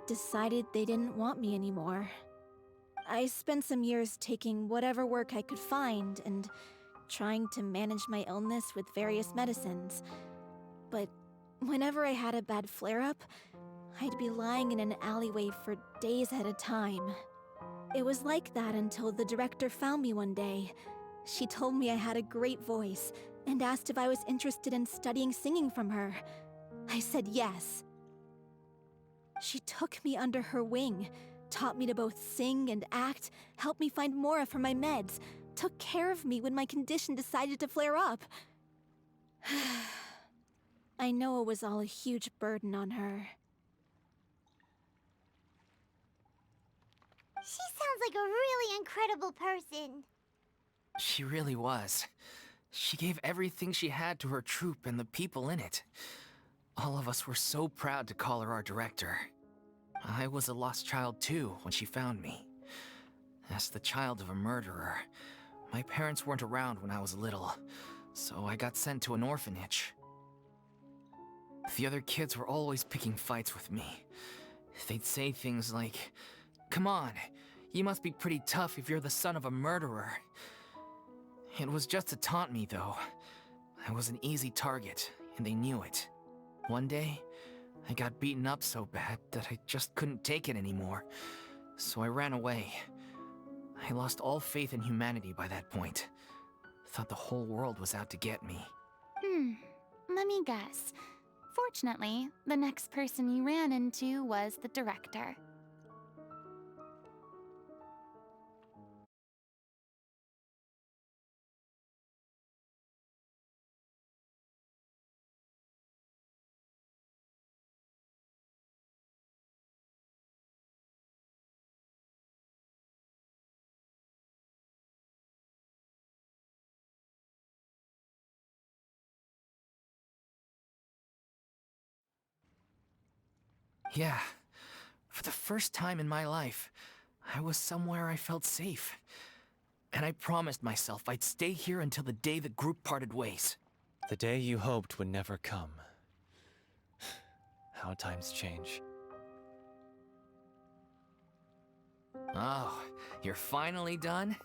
decided they didn't want me anymore. I spent some years taking whatever work I could find and trying to manage my illness with various medicines. But whenever I had a bad flare-up, I'd be lying in an alleyway for days at a time. It was like that until the director found me one day. She told me I had a great voice and asked if I was interested in studying singing from her. I said yes. She took me under her wing, taught me to both sing and act, helped me find Mora for my meds, took care of me when my condition decided to flare up. I know it was all a huge burden on her. She sounds like a really incredible person. She really was. She gave everything she had to her troupe and the people in it. All of us were so proud to call her our director. I was a lost child too when she found me. As the child of a murderer, my parents weren't around when I was little, so I got sent to an orphanage. The other kids were always picking fights with me. They'd say things like, "Come on, you must be pretty tough if you're the son of a murderer." It was just to taunt me, though. I was an easy target, and they knew it. One day, I got beaten up so bad that I just couldn't take it anymore, so I ran away. I lost all faith in humanity by that point. Thought the whole world was out to get me. Let me guess. Fortunately, the next person you ran into was the director. Yeah, For the first time in my life, I was somewhere I felt safe. And I promised myself I'd stay here until the day the group parted ways. The day you hoped would never come. How times change. Oh, you're finally done?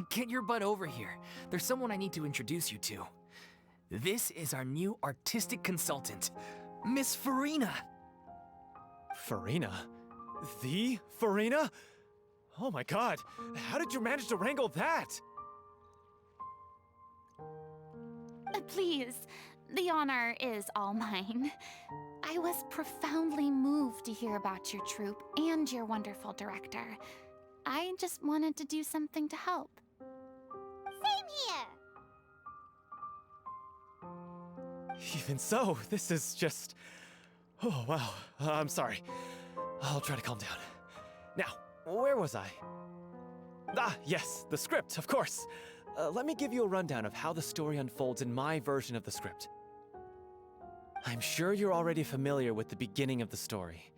Get your butt over here. There's someone I need to introduce you to. This is our new artistic consultant, Miss Furina. Furina? The Furina? Oh my god, how did you manage to wrangle that? Please, the honor is all mine. I was profoundly moved to hear about your troupe and your wonderful director. I just wanted to do something to help. Same here! Even so, this is just... Oh, wow. I'm sorry. I'll try to calm down. Now, where was I? Ah, yes, the script, of course. Let me give you a rundown of how the story unfolds in my version of the script. I'm sure you're already familiar with the beginning of the story.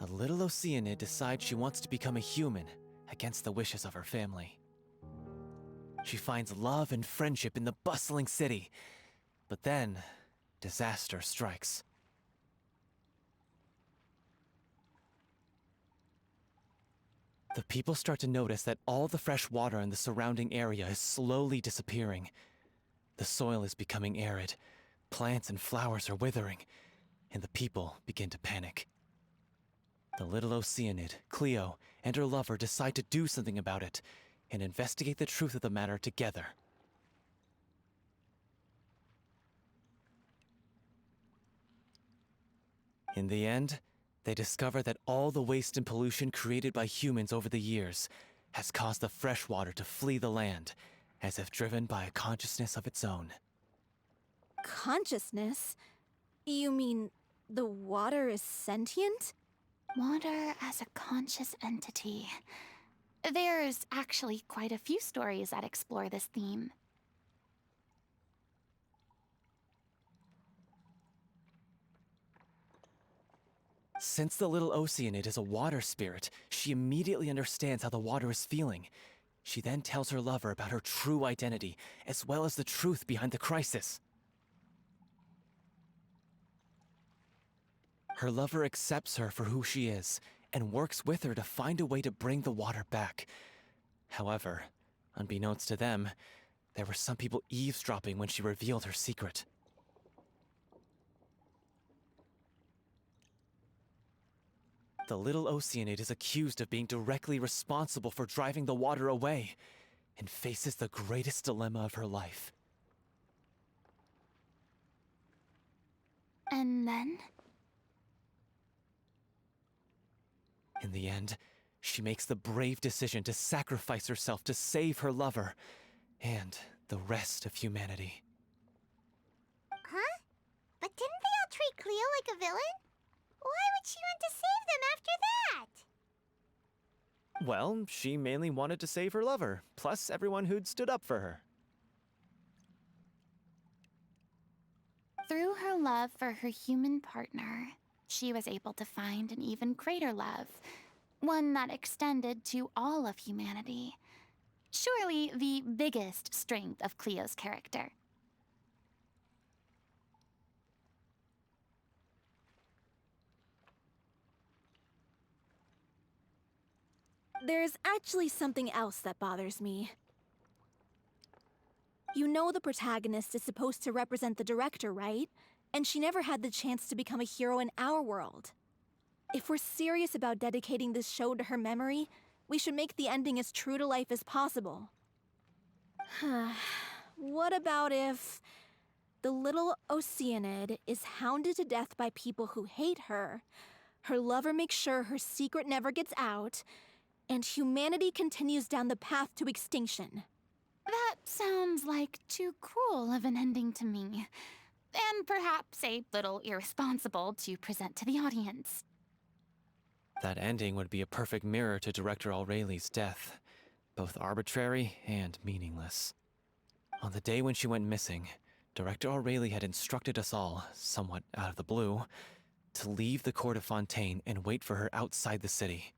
A little Oceanid decides she wants to become a human, against the wishes of her family. She finds love and friendship in the bustling city, but then, disaster strikes. The people start to notice that all the fresh water in the surrounding area is slowly disappearing. The soil is becoming arid, plants and flowers are withering, and the people begin to panic. The little Oceanid, Cleo, and her lover decide to do something about it and investigate the truth of the matter together. In the end, they discover that all the waste and pollution created by humans over the years has caused the fresh water to flee the land, as if driven by a consciousness of its own. Consciousness? You mean the water is sentient? Water as a conscious entity. There's actually quite a few stories that explore this theme. Since the little Oceanid is a water spirit, she immediately understands how the water is feeling. She then tells her lover about her true identity, as well as the truth behind the crisis. Her lover accepts her for who she is, and works with her to find a way to bring the water back. However, unbeknownst to them, there were some people eavesdropping when she revealed her secret. The little Oceanid is accused of being directly responsible for driving the water away, and faces the greatest dilemma of her life. And then? In the end, she makes the brave decision to sacrifice herself to save her lover, and the rest of humanity. Huh? But didn't they all treat Cleo like a villain? Why would she want to save them after that? Well, she mainly wanted to save her lover, plus everyone who'd stood up for her. Through her love for her human partner, she was able to find an even greater love, one that extended to all of humanity. Surely the biggest strength of Cleo's character. There's actually something else that bothers me. You know the protagonist is supposed to represent the director, right? And she never had the chance to become a hero in our world. If we're serious about dedicating this show to her memory, we should make the ending as true to life as possible. What about if the little Oceanid is hounded to death by people who hate her, her lover makes sure her secret never gets out, and humanity continues down the path to extinction? That sounds like too cruel of an ending to me. And perhaps a little irresponsible to present to the audience. That ending would be a perfect mirror to Director Aureli's death, both arbitrary and meaningless. On the day when she went missing, Director Aureli had instructed us all, somewhat out of the blue, to leave the court of Fontaine and wait for her outside the city.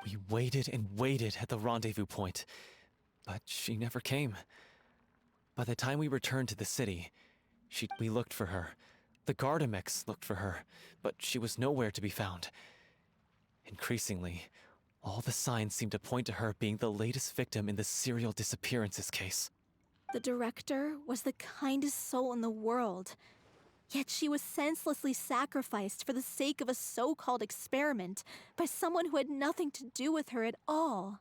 We waited and waited at the rendezvous point, but she never came. By the time we returned to the city, we looked for her. The Gardamex looked for her, but she was nowhere to be found. Increasingly, all the signs seemed to point to her being the latest victim in the serial disappearances case. The director was the kindest soul in the world. Yet she was senselessly sacrificed for the sake of a so-called experiment by someone who had nothing to do with her at all.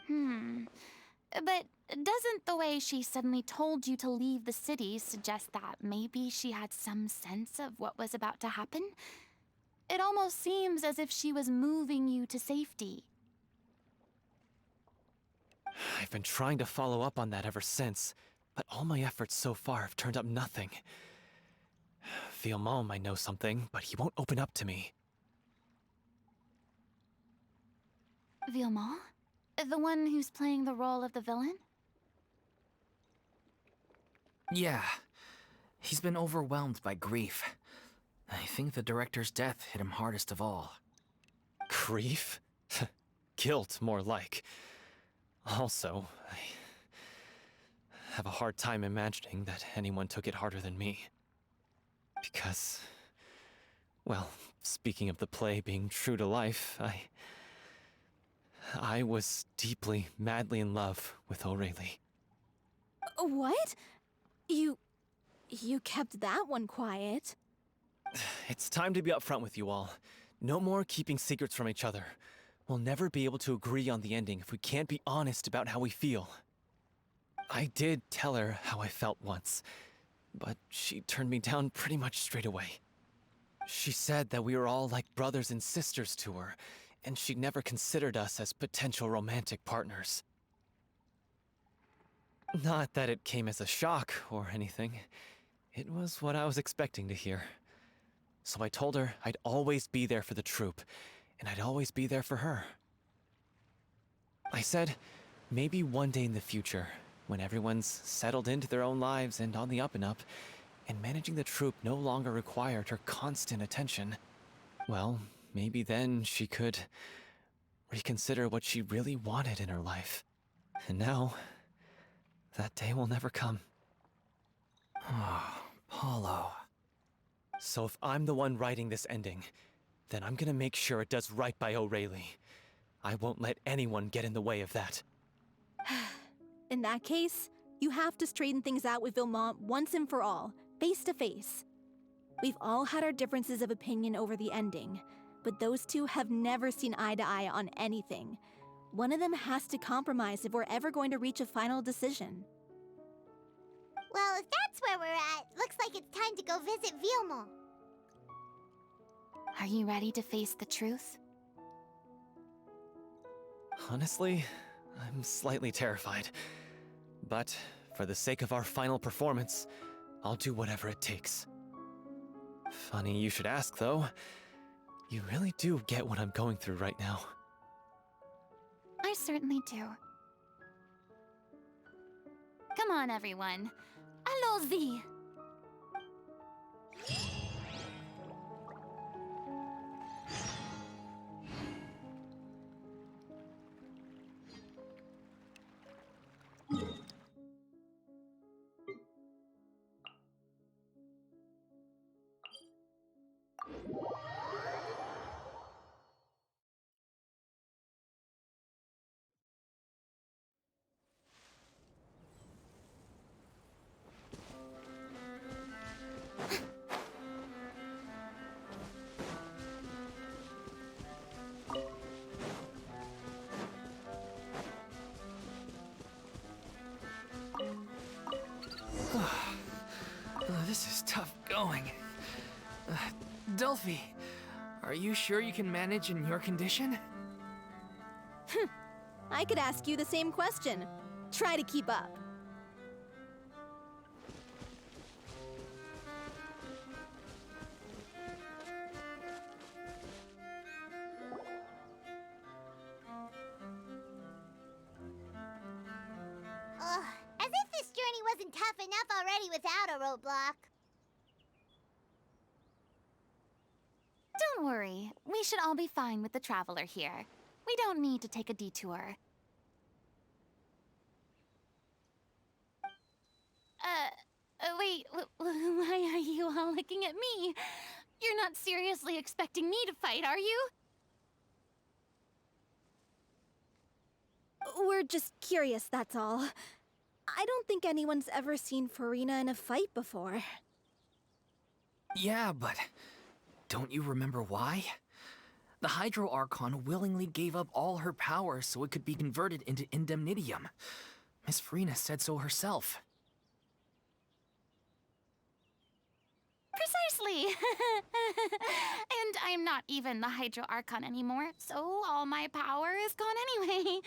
But doesn't the way she suddenly told you to leave the city suggest that maybe she had some sense of what was about to happen? It almost seems as if she was moving you to safety. I've been trying to follow up on that ever since, but all my efforts so far have turned up nothing. Villemont might know something, but he won't open up to me. Villemont? The one who's playing the role of the villain? Yeah. He's been overwhelmed by grief. I think the director's death hit him hardest of all. Grief? Guilt, more like. Also, I have a hard time imagining that anyone took it harder than me. Because, well, speaking of the play being true to life, I was deeply, madly in love with Aurelie. What? You kept that one quiet. It's time to be upfront with you all. No more keeping secrets from each other. We'll never be able to agree on the ending if we can't be honest about how we feel. I did tell her how I felt once, but she turned me down pretty much straight away. She said that we were all like brothers and sisters to her, and she'd never considered us as potential romantic partners. Not that it came as a shock or anything. It was what I was expecting to hear. So I told her I'd always be there for the troupe, and I'd always be there for her. I said, maybe one day in the future, when everyone's settled into their own lives and on the up and up, and managing the troupe no longer required her constant attention, well, maybe then she could reconsider what she really wanted in her life. And now, that day will never come. Oh, Paulo. So if I'm the one writing this ending, then I'm gonna make sure it does right by Aurelie. I won't let anyone get in the way of that. In that case, you have to straighten things out with Villemont once and for all, face to face. We've all had our differences of opinion over the ending, but those two have never seen eye to eye on anything. One of them has to compromise if we're ever going to reach a final decision. Well, if that's where we're at, looks like it's time to go visit Villemont. Are you ready to face the truth? Honestly, I'm slightly terrified. But for the sake of our final performance, I'll do whatever it takes. Funny you should ask, though. You really do get what I'm going through right now. I certainly do. Come on, everyone. Allons-y! This is tough going. Delphi, are you sure you can manage in your condition? I could ask you the same question. Try to keep up. Ugh, as if this journey wasn't tough enough already without a roadblock. Don't worry. We should all be fine with the traveler here. We don't need to take a detour. Wait, why are you all looking at me? You're not seriously expecting me to fight, are you? We're just curious, that's all. I don't think anyone's ever seen Furina in a fight before. Yeah, but don't you remember why? The Hydro Archon willingly gave up all her power so it could be converted into indemnitium. Miss Furina said so herself. Precisely! And I'm not even the Hydro Archon anymore, so all my power is gone anyway.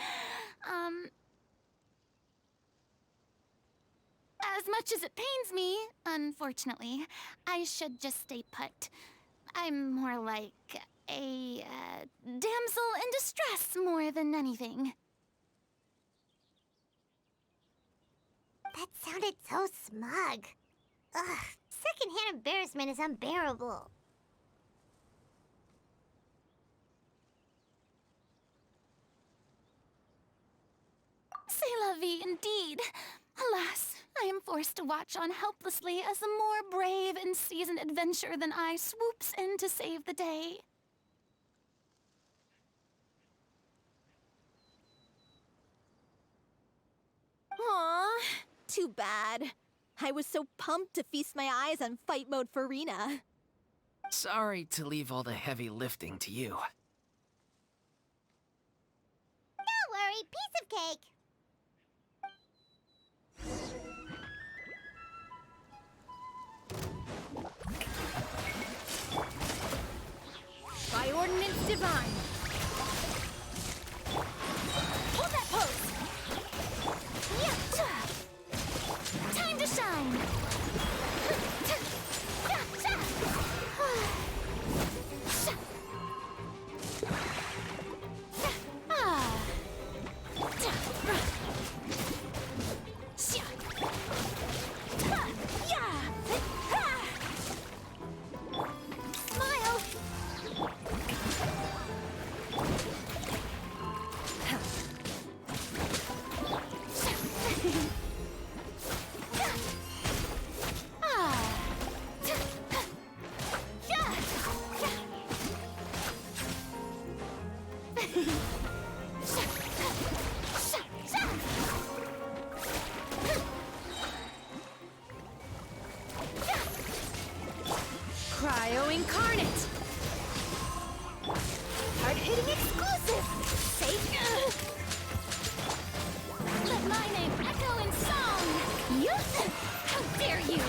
As much as it pains me, unfortunately, I should just stay put. I'm more like a damsel in distress more than anything. That sounded so smug. Ugh, secondhand embarrassment is unbearable. C'est la vie, indeed. Alas, I am forced to watch on helplessly as a more brave and seasoned adventurer than I swoops in to save the day. Aw, too bad. I was so pumped to feast my eyes on fight mode Furina. Sorry to leave all the heavy lifting to you. Don't worry, piece of cake. By ordinance divine. Hold that pose! Yacha! Time to shine! Smile! Cryo incarnate. Hard-hitting exclusive! Safe! Let my name echo in song! How dare you!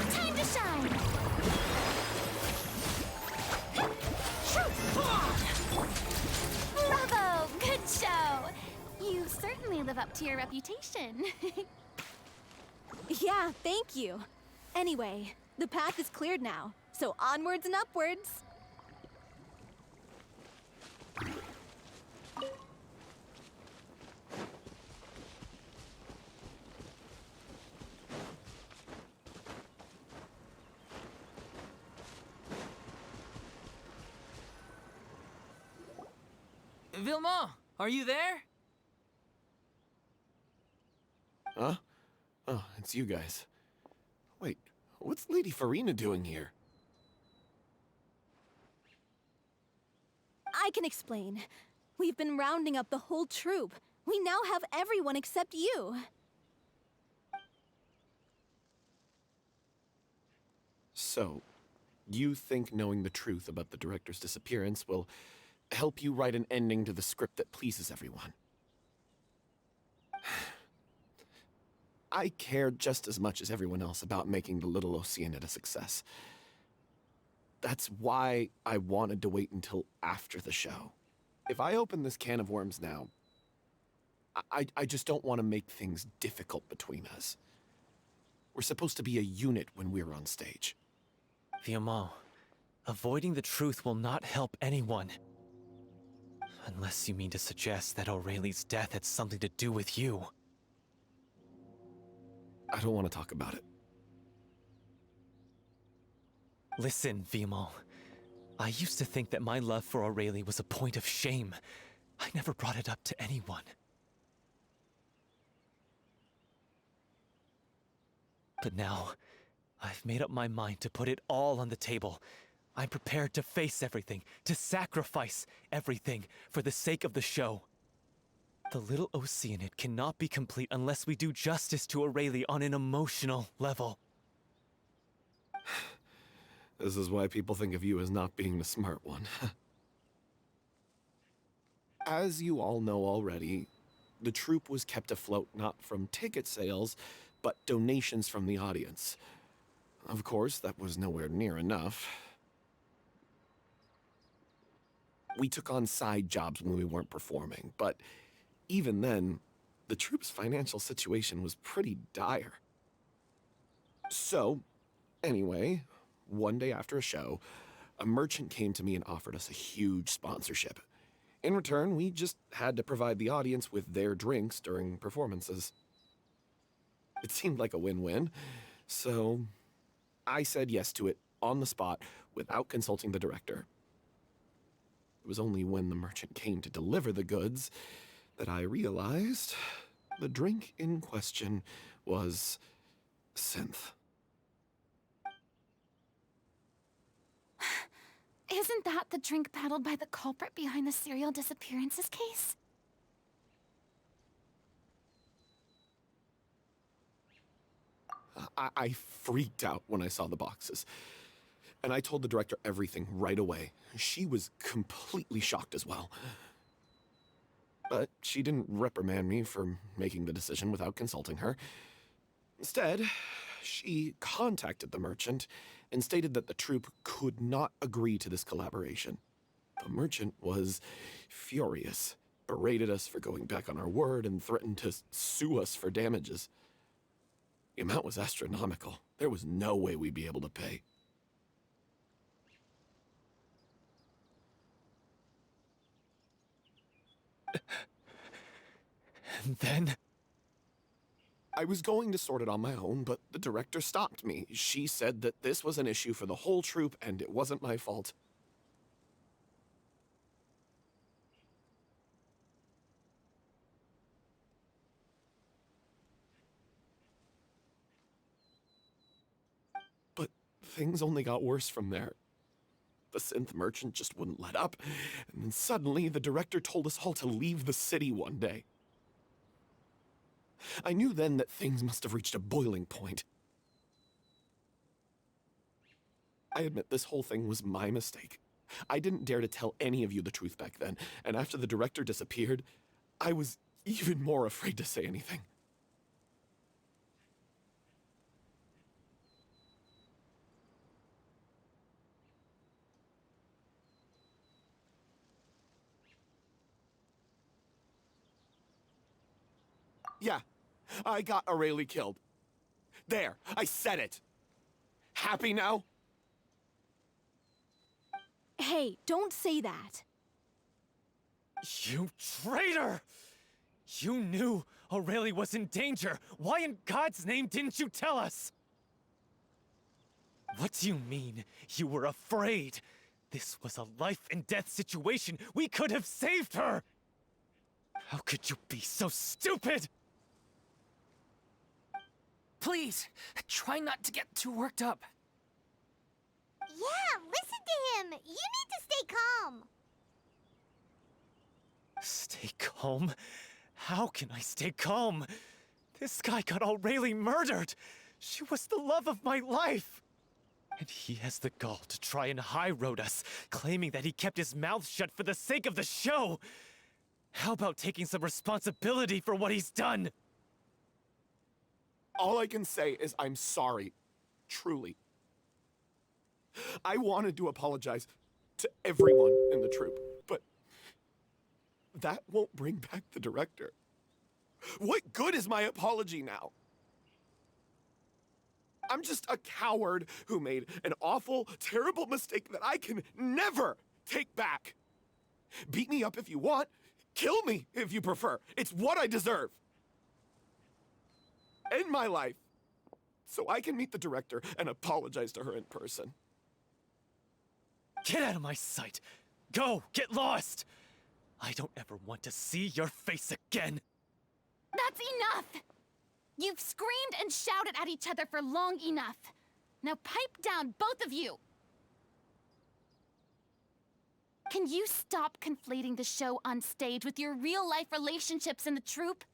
Time to shine! Bravo! Good show! You certainly live up to your reputation. Yeah, thank you. Anyway, the path is cleared now, so onwards and upwards. Vilma, are you there? Huh? Oh, it's you guys. Wait, what's Lady Furina doing here? I can explain. We've been rounding up the whole troop. We now have everyone except you. So, you think knowing the truth about the director's disappearance will help you write an ending to the script that pleases everyone? I care just as much as everyone else about making the Little Oceanid a success. That's why I wanted to wait until after the show. If I open this can of worms now, I just don't want to make things difficult between us. We're supposed to be a unit when we're on stage. Fiamma, avoiding the truth will not help anyone. Unless you mean to suggest that Aurelie's death had something to do with you. I don't want to talk about it. Listen, Fiamma. I used to think that my love for Aurelie was a point of shame. I never brought it up to anyone. But now, I've made up my mind to put it all on the table. I'm prepared to face everything, to sacrifice everything for the sake of the show. The little Oceanid cannot be complete unless we do justice to Aurelie on an emotional level. This is why people think of you as not being the smart one. As you all know already, the troupe was kept afloat not from ticket sales, but donations from the audience. Of course, that was nowhere near enough. We took on side jobs when we weren't performing, but even then, the troupe's financial situation was pretty dire. So, anyway, one day after a show, a merchant came to me and offered us a huge sponsorship. In return, we just had to provide the audience with their drinks during performances. It seemed like a win-win, so I said yes to it on the spot without consulting the director. It was only when the merchant came to deliver the goods that I realized the drink in question was synth. Isn't that the drink paddled by the culprit behind the serial disappearances case? I freaked out when I saw the boxes. And I told the director everything right away. She was completely shocked as well. But she didn't reprimand me for making the decision without consulting her. Instead, she contacted the merchant and stated that the troupe could not agree to this collaboration. The merchant was furious, berated us for going back on our word, and threatened to sue us for damages. The amount was astronomical. There was no way we'd be able to pay. And then? I was going to sort it on my own, but the director stopped me. She said that this was an issue for the whole troupe, and it wasn't my fault. But things only got worse from there. The synth merchant just wouldn't let up, and then suddenly the director told us all to leave the city one day. I knew then that things must have reached a boiling point. I admit this whole thing was my mistake. I didn't dare to tell any of you the truth back then, and after the director disappeared, I was even more afraid to say anything. Yeah, I got Aurelie killed. There, I said it. Happy now? Hey, don't say that. You traitor! You knew Aurelie was in danger. Why in God's name didn't you tell us? What do you mean, you were afraid? This was a life and death situation. We could have saved her! How could you be so stupid? Please, try not to get too worked up. Yeah, listen to him. You need to stay calm. Stay calm? How can I stay calm? This guy got Aurelie murdered. She was the love of my life. And he has the gall to try and high-road us, claiming that he kept his mouth shut for the sake of the show. How about taking some responsibility for what he's done? All I can say is I'm sorry. Truly. I wanted to apologize to everyone in the troupe, but that won't bring back the director. What good is my apology now? I'm just a coward who made an awful, terrible mistake that I can never take back. Beat me up if you want. Kill me if you prefer. It's what I deserve. End my life so I can meet the director and apologize to her in person. Get out of my sight! Go! Get lost! I don't ever want to see your face again! That's enough! You've screamed and shouted at each other for long enough. Now pipe down, both of you! Can you stop conflating the show on stage with your real-life relationships in the troupe?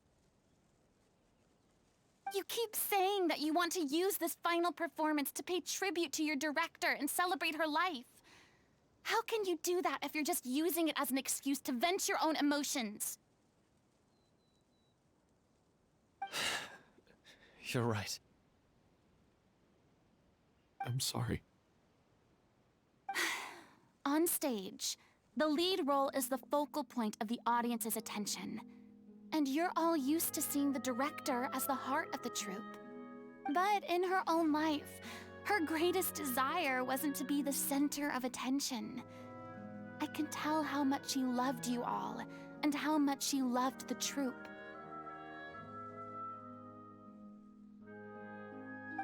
You keep saying that you want to use this final performance to pay tribute to your director and celebrate her life. How can you do that if you're just using it as an excuse to vent your own emotions? You're right. I'm sorry. On stage, the lead role is the focal point of the audience's attention. And you're all used to seeing the director as the heart of the troupe. But in her own life, her greatest desire wasn't to be the center of attention. I can tell how much she loved you all, and how much she loved the troupe.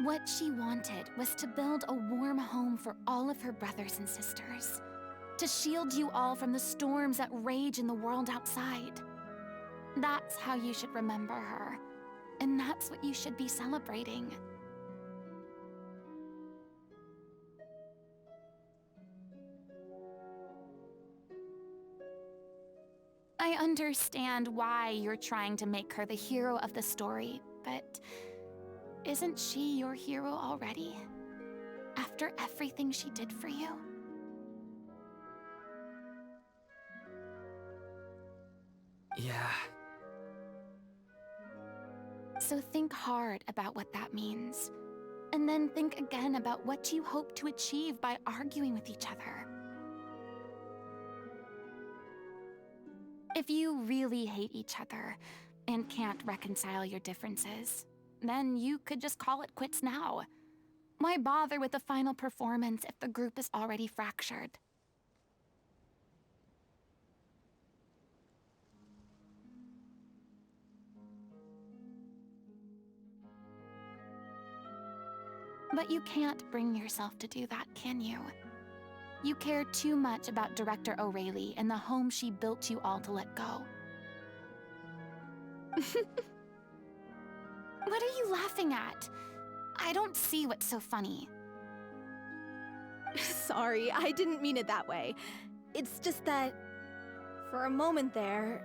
What she wanted was to build a warm home for all of her brothers and sisters. To shield you all from the storms that rage in the world outside. That's how you should remember her. And that's what you should be celebrating. I understand why you're trying to make her the hero of the story, but isn't she your hero already? After everything she did for you? Yeah. So think hard about what that means. And then think again about what you hope to achieve by arguing with each other. If you really hate each other and can't reconcile your differences, then you could just call it quits now. Why bother with the final performance if the group is already fractured? But you can't bring yourself to do that, can you? You care too much about Director O'Reilly and the home she built you all to let go. What are you laughing at? I don't see what's so funny. Sorry, I didn't mean it that way. It's just that, for a moment there,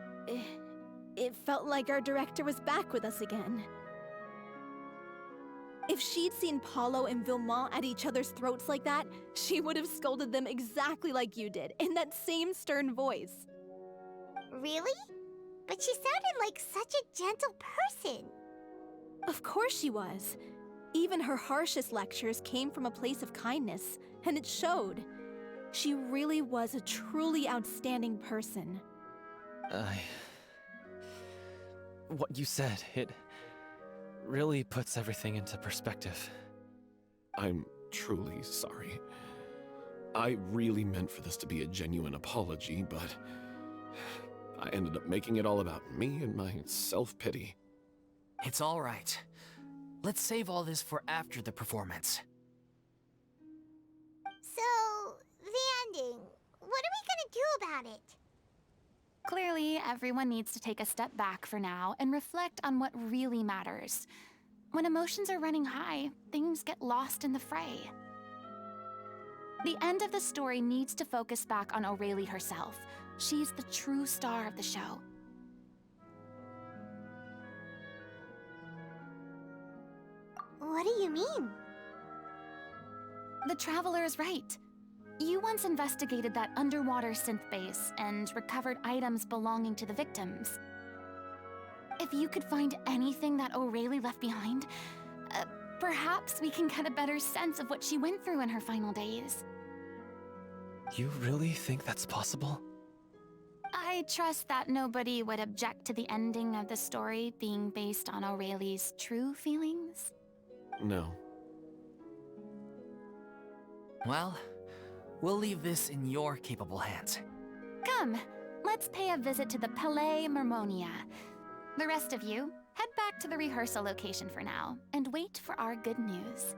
it felt like our director was back with us again. If she'd seen Paulo and Vilmont at each other's throats like that, she would have scolded them exactly like you did, in that same stern voice. Really? But she sounded like such a gentle person. Of course she was. Even her harshest lectures came from a place of kindness, and it showed. She really was a truly outstanding person. What you said, it really puts everything into perspective. I'm truly sorry. I really meant for this to be a genuine apology, but I ended up making it all about me and my self-pity. It's all right. Let's save all this for after the performance. So, the ending. What are we gonna do about it? Clearly, everyone needs to take a step back for now and reflect on what really matters. When emotions are running high, things get lost in the fray. The end of the story needs to focus back on O'Reilly herself. She's the true star of the show. What do you mean? The Traveler is right. You once investigated that underwater synth base and recovered items belonging to the victims. If you could find anything that O'Reilly left behind, perhaps we can get a better sense of what she went through in her final days. You really think that's possible? I trust that nobody would object to the ending of the story being based on Aurelie's true feelings? No. Well, we'll leave this in your capable hands. Come, let's pay a visit to the Palais Mermonia. The rest of you, head back to the rehearsal location for now, and wait for our good news.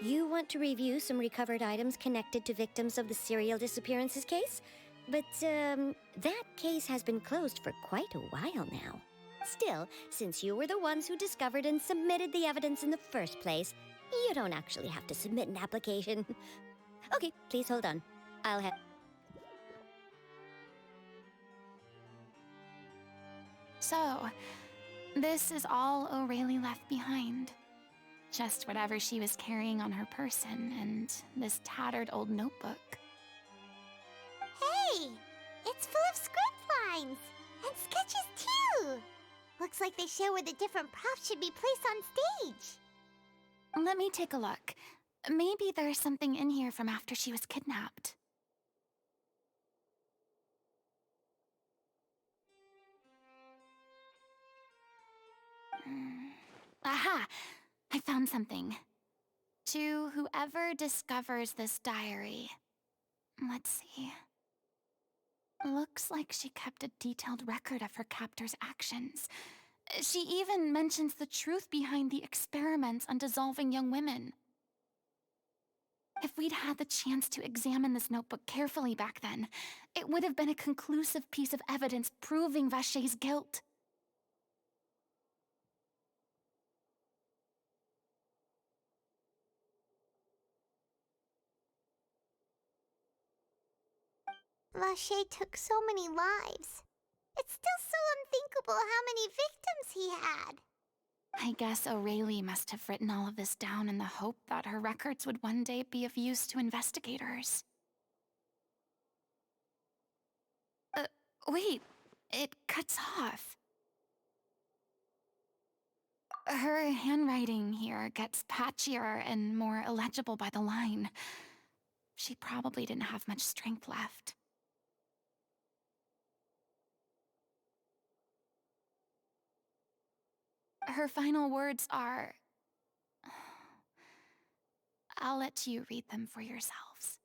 You want to review some recovered items connected to victims of the serial disappearances case? But, that case has been closed for quite a while now. Still, since you were the ones who discovered and submitted the evidence in the first place, you don't actually have to submit an application. Okay, please hold on. I'll have... So, this is all Aurelie left behind. Just whatever she was carrying on her person and this tattered old notebook. Hey! It's full of script lines! And sketches, too! Looks like they show where the different props should be placed on stage. Let me take a look. Maybe there's something in here from after she was kidnapped. Aha! I found something. To whoever discovers this diary. Let's see. Looks like she kept a detailed record of her captor's actions. She even mentions the truth behind the experiments on dissolving young women. If we'd had the chance to examine this notebook carefully back then, it would have been a conclusive piece of evidence proving Vacher's guilt. Vacher took so many lives. It's still so unthinkable how many victims he had. I guess Aurelie must have written all of this down in the hope that her records would one day be of use to investigators. Wait, it cuts off. Her handwriting here gets patchier and more illegible by the line. She probably didn't have much strength left. Her final words are... I'll let you read them for yourselves.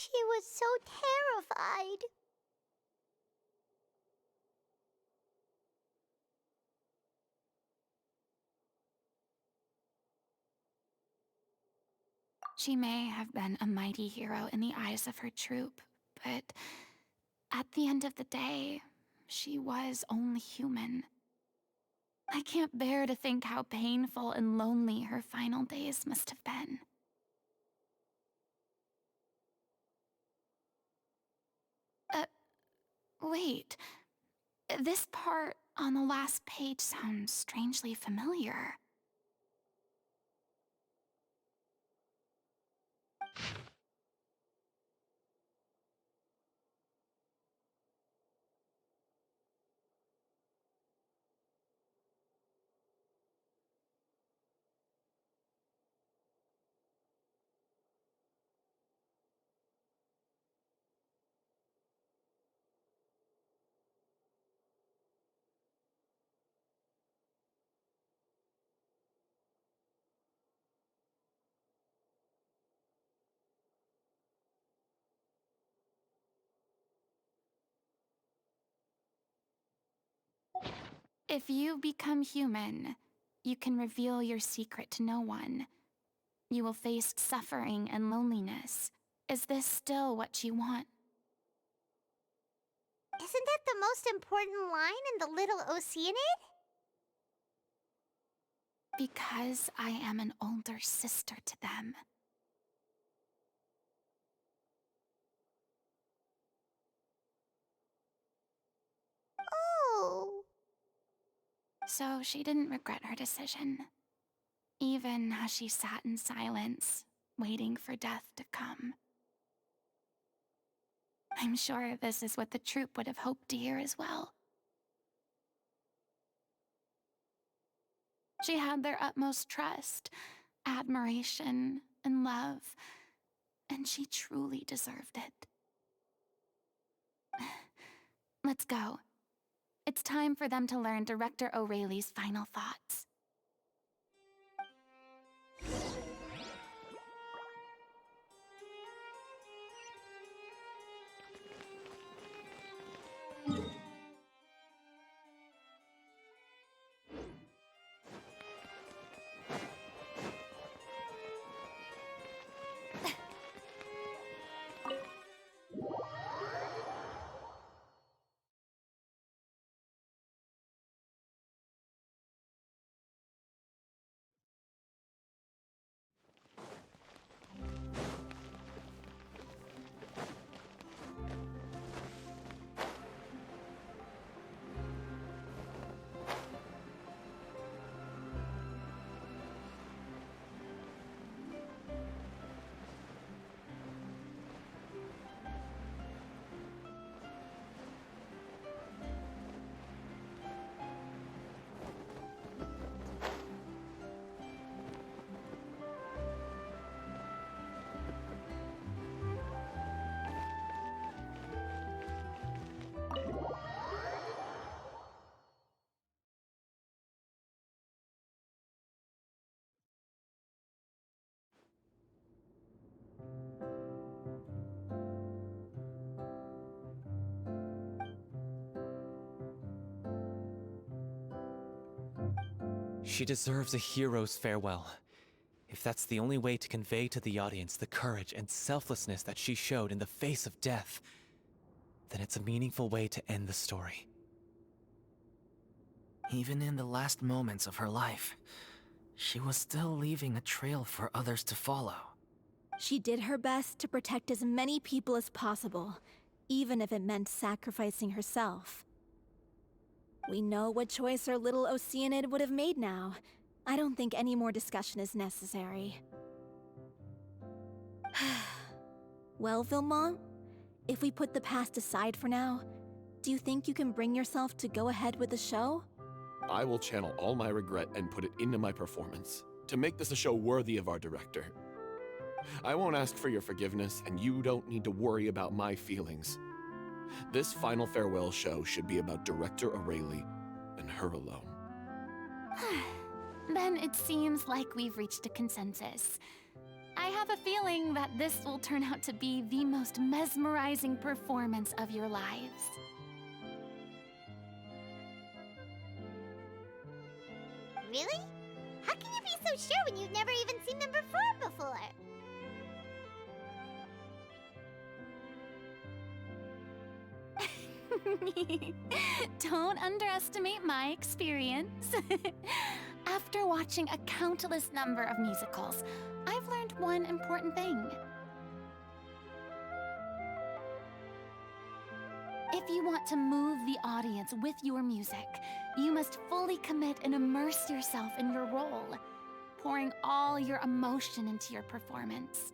She was so terrified. She may have been a mighty hero in the eyes of her troop, but at the end of the day, she was only human. I can't bear to think how painful and lonely her final days must have been. Wait. This part on the last page sounds strangely familiar. If you become human, you can reveal your secret to no one. You will face suffering and loneliness. Is this still what you want? Isn't that the most important line in the Little Oceanid? Because I am an older sister to them. Oh. So she didn't regret her decision, even as she sat in silence, waiting for death to come. I'm sure this is what the troupe would have hoped to hear as well. She had their utmost trust, admiration, and love, and she truly deserved it. Let's go. It's time for them to learn Director O'Reilly's final thoughts. She deserves a hero's farewell. If that's the only way to convey to the audience the courage and selflessness that she showed in the face of death, then it's a meaningful way to end the story. Even in the last moments of her life, she was still leaving a trail for others to follow. She did her best to protect as many people as possible, even if it meant sacrificing herself. We know what choice our little Oceanid would have made now. I don't think any more discussion is necessary. Well, Vilmont, if we put the past aside for now, do you think you can bring yourself to go ahead with the show? I will channel all my regret and put it into my performance, to make this a show worthy of our director. I won't ask for your forgiveness, and you don't need to worry about my feelings. This final farewell show should be about Director O'Reilly and her alone. Then it seems like we've reached a consensus. I have a feeling that this will turn out to be the most mesmerizing performance of your lives. Really? How can you be so sure when you've never even seen them perform before? Don't underestimate my experience. After watching a countless number of musicals, I've learned one important thing. If you want to move the audience with your music, you must fully commit and immerse yourself in your role, pouring all your emotion into your performance.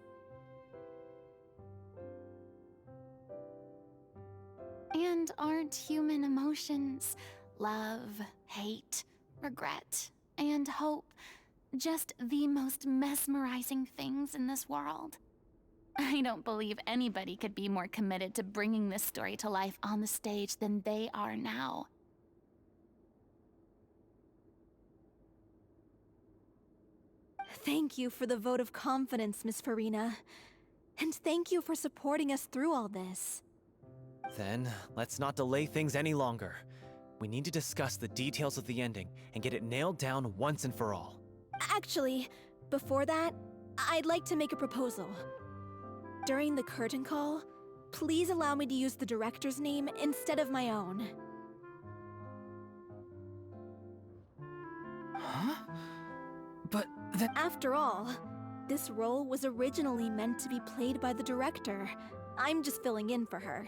And aren't human emotions, love, hate, regret, and hope, just the most mesmerizing things in this world? I don't believe anybody could be more committed to bringing this story to life on the stage than they are now. Thank you for the vote of confidence, Miss Furina. And thank you for supporting us through all this. Then, let's not delay things any longer. We need to discuss the details of the ending and get it nailed down once and for all. Actually, before that, I'd like to make a proposal. During the curtain call, please allow me to use the director's name instead of my own. Huh? But that... After all, this role was originally meant to be played by the director. I'm just filling in for her.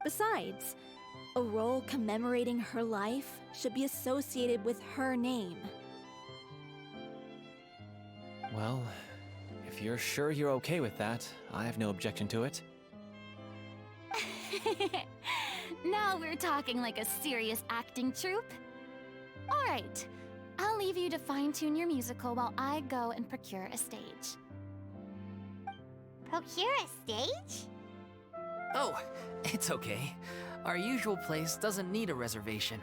Besides, a role commemorating her life should be associated with her name. Well, if you're sure you're okay with that, I have no objection to it. Now we're talking like a serious acting troupe. All right, I'll leave you to fine-tune your musical while I go and procure a stage. Procure a stage? Oh, it's okay. Our usual place doesn't need a reservation.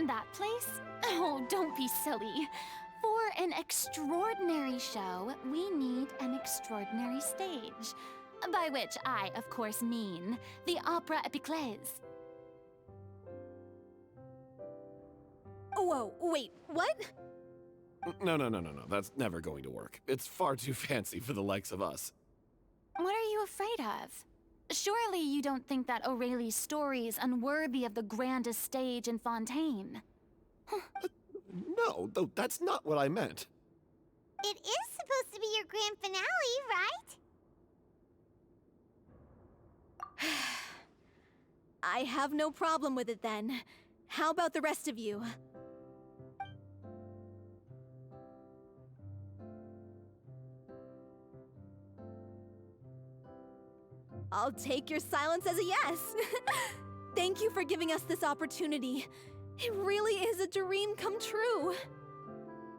That place? Oh, don't be silly. For an extraordinary show, we need an extraordinary stage. By which I, of course, mean the Opera Epiclese. Whoa, wait, what? No. That's never going to work. It's far too fancy for the likes of us. What are you afraid of? Surely you don't think that Aurelie's story is unworthy of the grandest stage in Fontaine. No, though that's not what I meant. It is supposed to be your grand finale, right? I have no problem with it then. How about the rest of you? I'll take your silence as a yes. Thank you for giving us this opportunity. It really is a dream come true.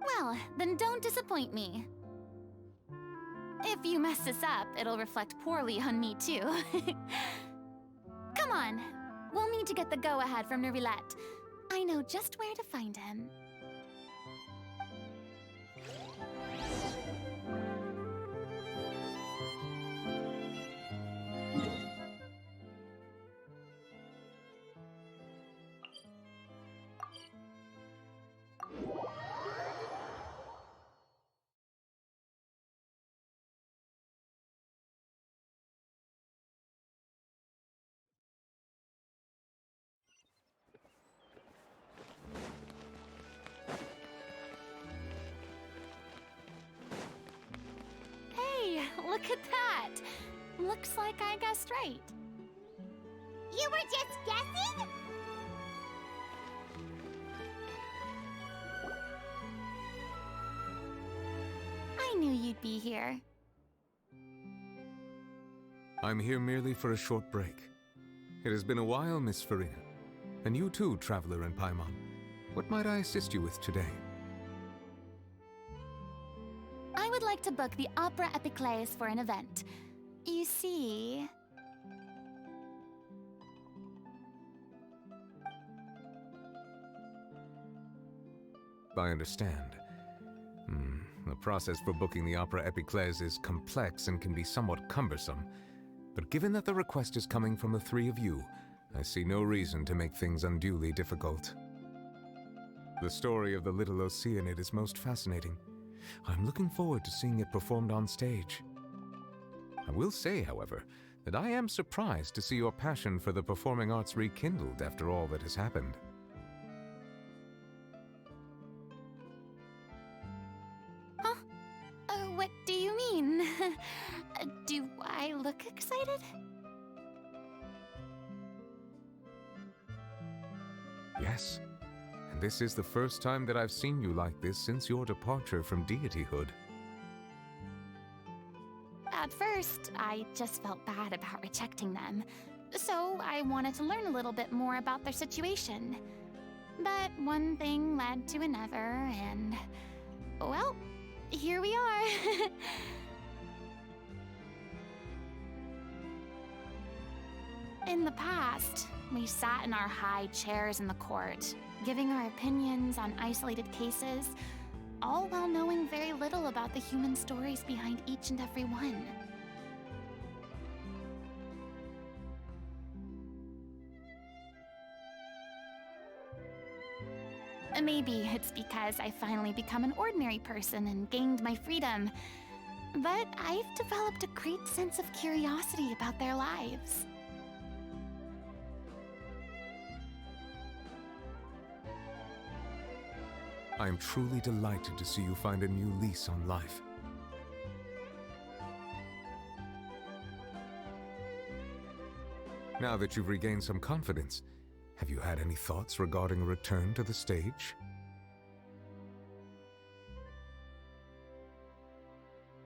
Well, then don't disappoint me. If you mess this up, it'll reflect poorly on me too. Come on, we'll need to get the go-ahead from Nervilette. I know just where to find him. Look at that! Looks like I guessed right. You were just guessing? I knew you'd be here. I'm here merely for a short break. It has been a while, Miss Furina. And you too, traveler in Paimon. What might I assist you with today? I would like to book the Opera Epiclese for an event. You see... I understand. A The process for booking the Opera Epiclese is complex and can be somewhat cumbersome, but given that the request is coming from the three of you, I see no reason to make things unduly difficult. The story of the little Oceanid is most fascinating. I'm looking forward to seeing it performed on stage. I will say, however, that I am surprised to see your passion for the performing arts rekindled after all that has happened. Huh? What do you mean? Do I look excited? Yes, and this is the first time that I've seen you like this since your departure from deityhood. At first, I just felt bad about rejecting them, so I wanted to learn a little bit more about their situation. But one thing led to another, and, well, here we are. In the past, we sat in our high chairs in the court, giving our opinions on isolated cases, all while knowing very little about the human stories behind each and every one. Maybe it's because I finally become an ordinary person and gained my freedom, but I've developed a great sense of curiosity about their lives. I am truly delighted to see you find a new lease on life. Now that you've regained some confidence, have you had any thoughts regarding a return to the stage?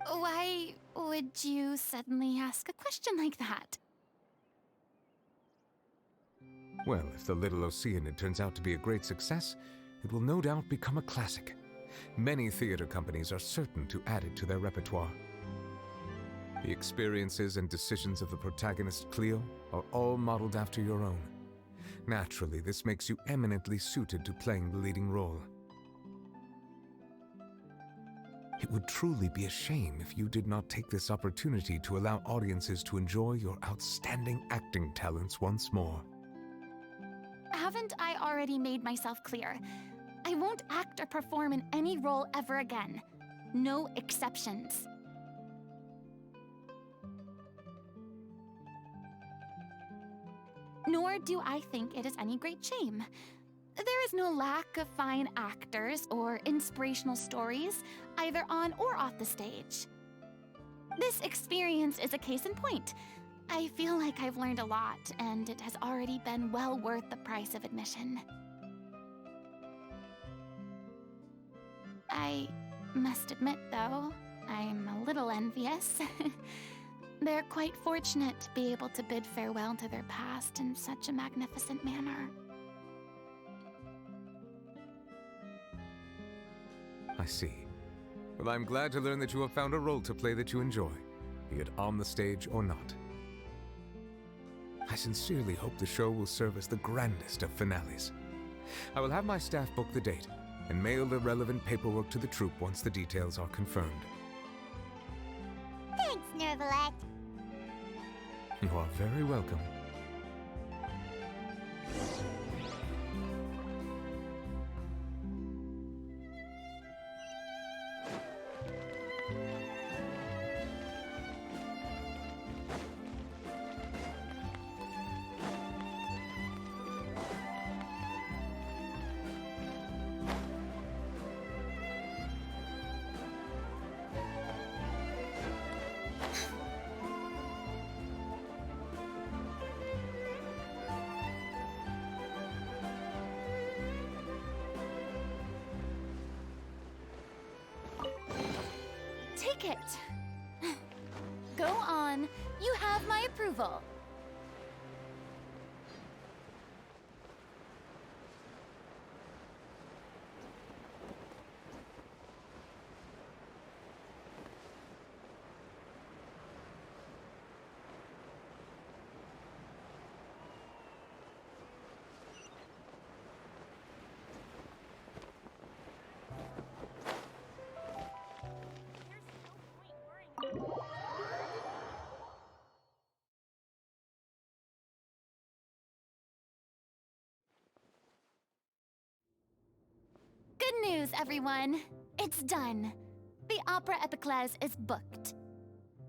Why would you suddenly ask a question like that? Well, if the little Oceanid turns out to be a great success, it will no doubt become a classic. Many theater companies are certain to add it to their repertoire. The experiences and decisions of the protagonist, Cleo, are all modeled after your own. Naturally, this makes you eminently suited to playing the leading role. It would truly be a shame if you did not take this opportunity to allow audiences to enjoy your outstanding acting talents once more. Haven't I already made myself clear? I won't act or perform in any role ever again. No exceptions. Nor do I think it is any great shame. There is no lack of fine actors or inspirational stories, either on or off the stage. This experience is a case in point. I feel like I've learned a lot, and it has already been well worth the price of admission. I must admit, though, I'm a little envious. They're quite fortunate to be able to bid farewell to their past in such a magnificent manner. I see. Well, I'm glad to learn that you have found a role to play that you enjoy, be it on the stage or not. I sincerely hope the show will serve as the grandest of finales. I will have my staff book the date and mail the relevant paperwork to the troupe once the details are confirmed. Thanks, Nervalette. You are very welcome. Take it. Go on. You have my approval. news, everyone. It's done. The Opera Epiclese is booked.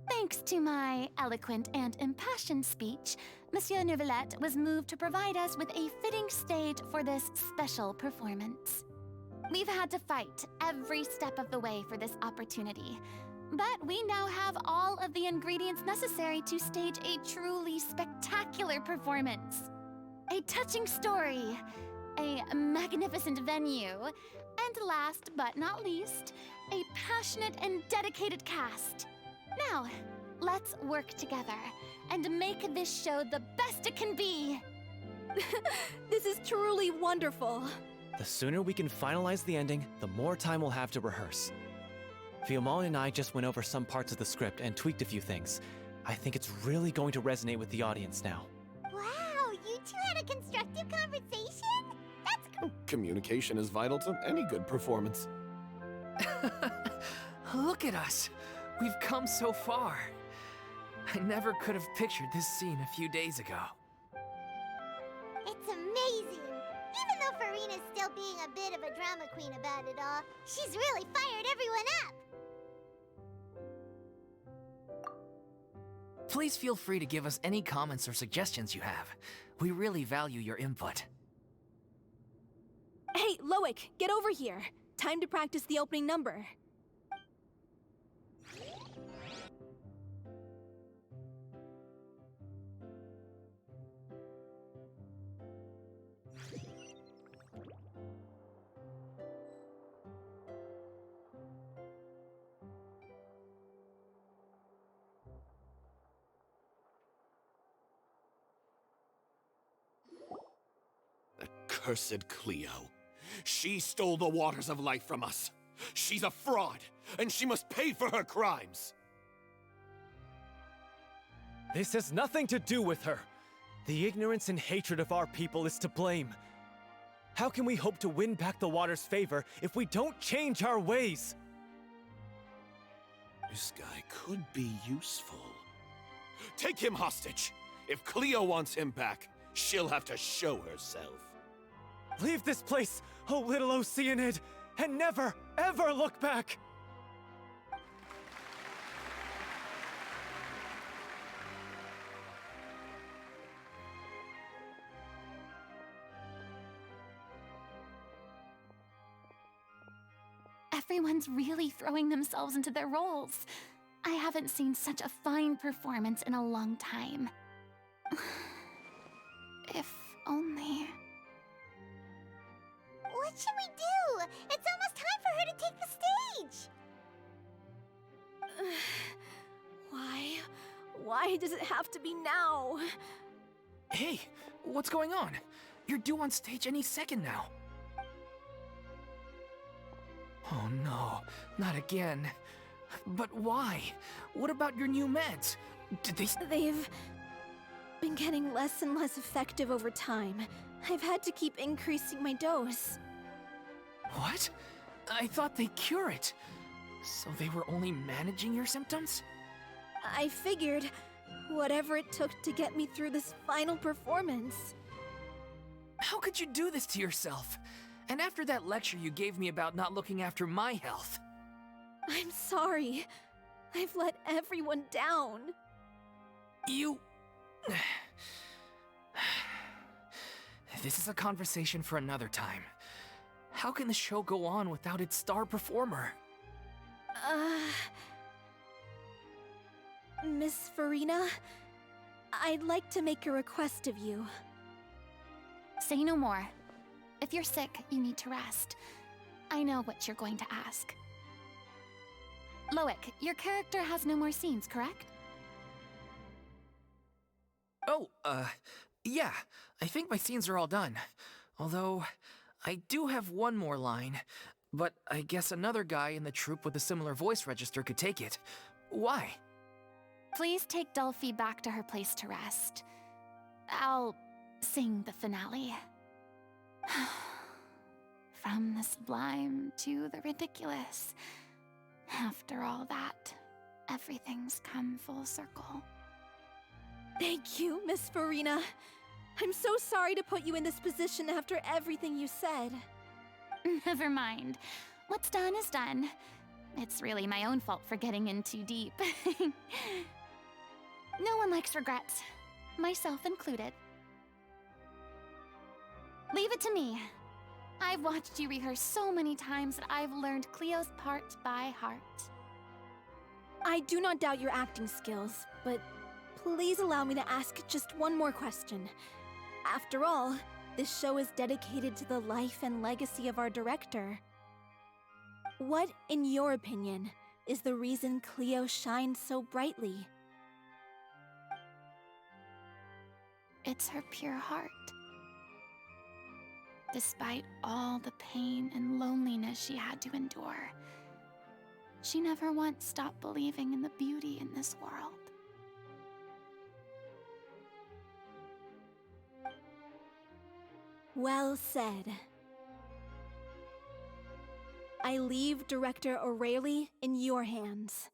Thanks to my eloquent and impassioned speech, Monsieur Neuvillette was moved to provide us with a fitting stage for this special performance. We've had to fight every step of the way for this opportunity, but we now have all of the ingredients necessary to stage a truly spectacular performance. A touching story, a magnificent venue, and last but not least, a passionate and dedicated cast. Now, let's work together and make this show the best it can be. This is truly wonderful. The sooner we can finalize the ending, the more time we'll have to rehearse. Fiamma and I just went over some parts of the script and tweaked a few things. I think it's really going to resonate with the audience now. Wow, you two had a constructive conversation? That's cool. Communication is vital to any good performance. Look at us. We've come so far. I never could have pictured this scene a few days ago. It's amazing. Even though Furina's still being a bit of a drama queen about it all, she's really fired everyone up. Please feel free to give us any comments or suggestions you have. We really value your input. Hey, Loic, get over here. Time to practice the opening number. Cursed Cleo. She stole the waters of life from us. She's a fraud, and she must pay for her crimes. This has nothing to do with her. The ignorance and hatred of our people is to blame. How can we hope to win back the water's favor if we don't change our ways? This guy could be useful. Take him hostage. If Cleo wants him back, she'll have to show herself. Leave this place, O little Oceanid, and never, ever look back! Everyone's really throwing themselves into their roles. I haven't seen such a fine performance in a long time. If only... What should we do? It's almost time for her to take the stage. Why does it have to be now? Hey, what's going on? You're due on stage any second now. Oh no, not again. But why? What about your new meds? Did they... They've been getting less and less effective over time. I've had to keep increasing my dose. What? I thought they cure it. So they were only managing your symptoms? I figured whatever it took to get me through this final performance. How could you do this to yourself? And after that lecture you gave me about not looking after my health. I'm sorry. I've let everyone down. You... This is a conversation for another time. How can the show go on without its star performer? Miss Furina, I'd like to make a request of you. Say no more. If you're sick, you need to rest. I know what you're going to ask. Loic, your character has no more scenes, correct? Oh, yeah. I think my scenes are all done. Although, I do have one more line. But I guess another guy in the troupe with a similar voice register could take it. Why? Please take Delphi back to her place to rest. I'll sing the finale. From the sublime to the ridiculous. After all that, everything's come full circle. Thank you, Miss Furina. I'm so sorry to put you in this position after everything you said. Never mind. What's done is done. It's really my own fault for getting in too deep. No one likes regrets, myself included. Leave it to me. I've watched you rehearse so many times that I've learned Cleo's part by heart. I do not doubt your acting skills, but please allow me to ask just one more question. After all, this show is dedicated to the life and legacy of our director. What, in your opinion, is the reason Cleo shines so brightly? It's her pure heart. Despite all the pain and loneliness she had to endure, she never once stopped believing in the beauty in this world. Well said. I leave Director O'Reilly in your hands.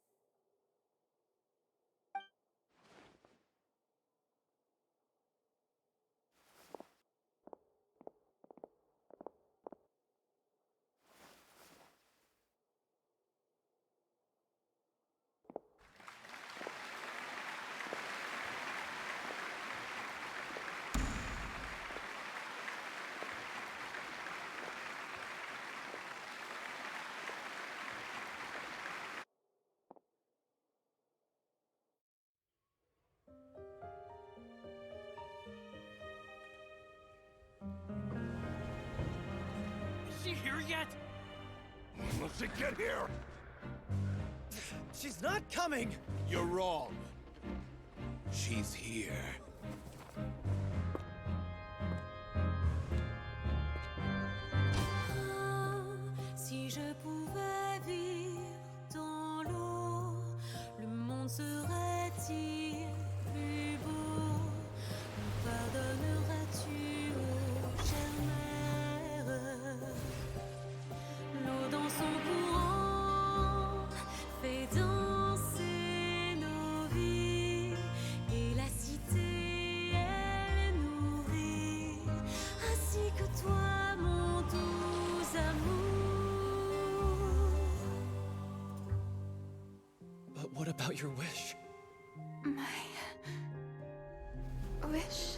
Is she here yet? Let's get here! She's not coming! You're wrong. She's here. Si je pouvais vivre dans l'eau, le monde serait-il plus beau? Me pardonneras-tu, ô chère mère? L'eau dans son courant fait danser nos vies, et la cité elle nourrit, ainsi que toi, mon doux amour. But what about your wish? My wish.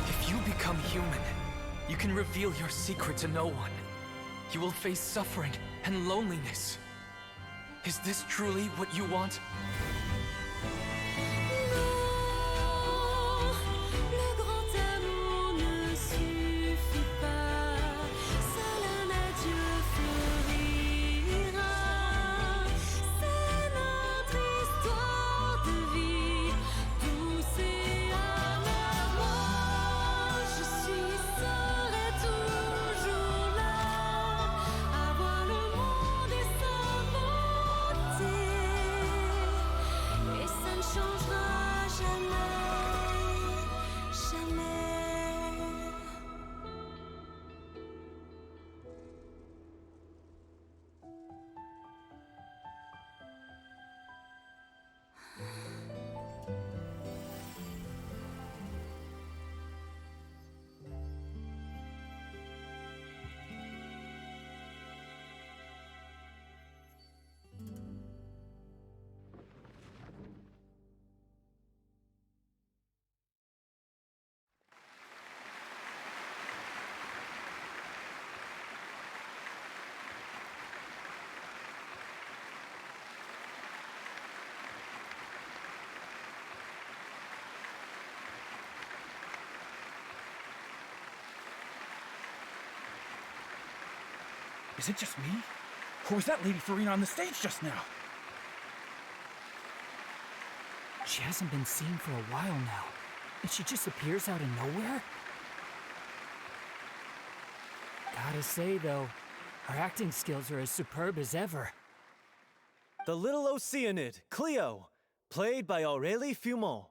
If you become human, you can reveal your secret to no one. You will face suffering and loneliness. Is this truly what you want? Le grand amour ne suffit pas, seul un adieu fleurira. C'est notre histoire de vie, douce et amère. Moi, je serai toujours là, à voir le monde et s'inventer, et ça ne changera jamais, jamais. Is it just me? Or was that Lady Furina on the stage just now? She hasn't been seen for a while now, and she just appears out of nowhere? Gotta say, though, her acting skills are as superb as ever. The little Oceanid, Cleo, played by Aurélie Fumont.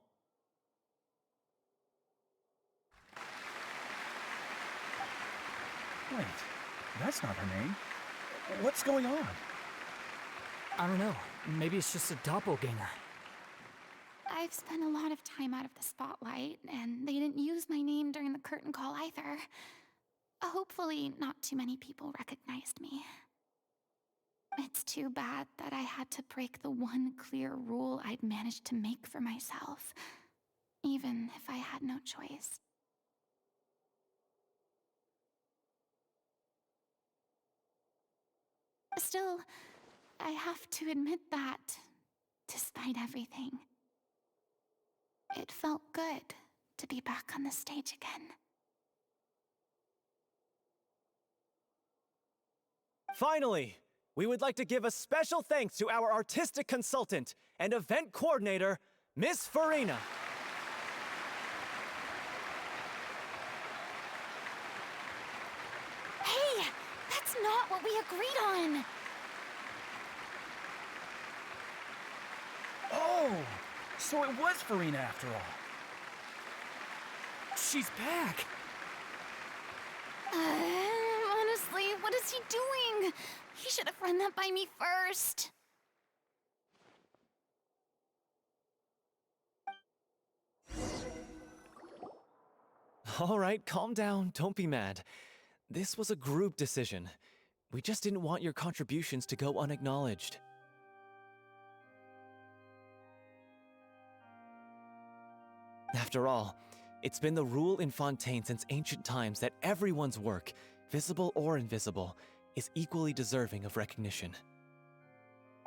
Wait, that's not her name. What's going on? I don't know. Maybe it's just a doppelganger. I've spent a lot of time out of the spotlight, and they didn't use my name during the curtain call either. Hopefully, not too many people recognized me. It's too bad that I had to break the one clear rule I'd managed to make for myself, even if I had no choice. Still, I have to admit that, despite everything, it felt good to be back on the stage again. Finally, we would like to give a special thanks to our artistic consultant and event coordinator, Miss Furina. Hey, that's not what we agreed on! Oh, so it was Furina after all. She's back. Honestly, what is he doing? He should have run that by me first. All right, calm down, don't be mad. This was a group decision. We just didn't want your contributions to go unacknowledged. After all, it's been the rule in Fontaine since ancient times that everyone's work, visible or invisible, is equally deserving of recognition.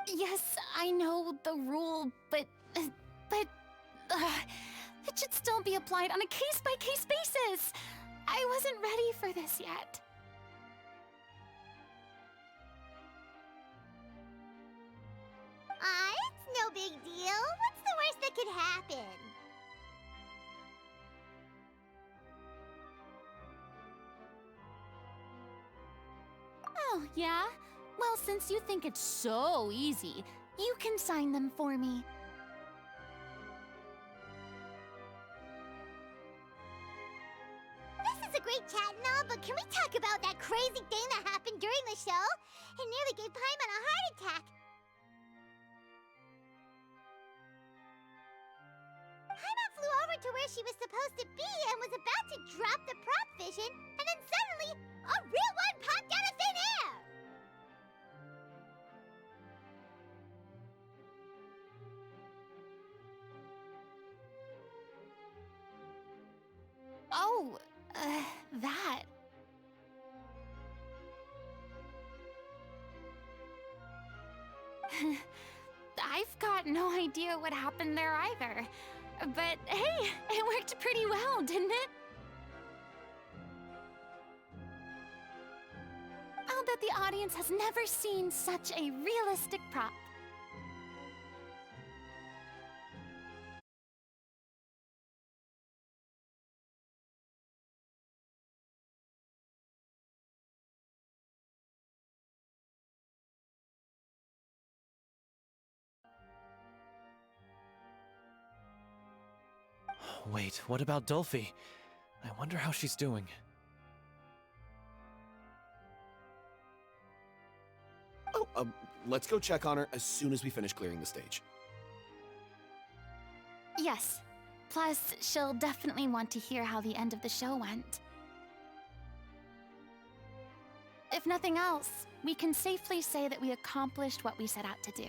Yes, I know the rule, but it should still be applied on a case-by-case basis. I wasn't ready for this yet. It's no big deal. What's the worst that could happen? Oh, yeah? Well, since you think it's so easy, you can sign them for me. This is a great chat and all, but can we talk about that crazy thing that happened during the show? It nearly gave Paimon a heart attack. Paimon flew over to where she was supposed to be and was about to drop the prop vision, and then suddenly, a real one popped out of thin air! Oh, that. I've got no idea what happened there either. But hey, it worked pretty well, didn't it? I'll bet the audience has never seen such a realistic prop. Wait, what about Dolphy? I wonder how she's doing. Oh, let's go check on her as soon as we finish clearing the stage. Yes. Plus, she'll definitely want to hear how the end of the show went. If nothing else, we can safely say that we accomplished what we set out to do.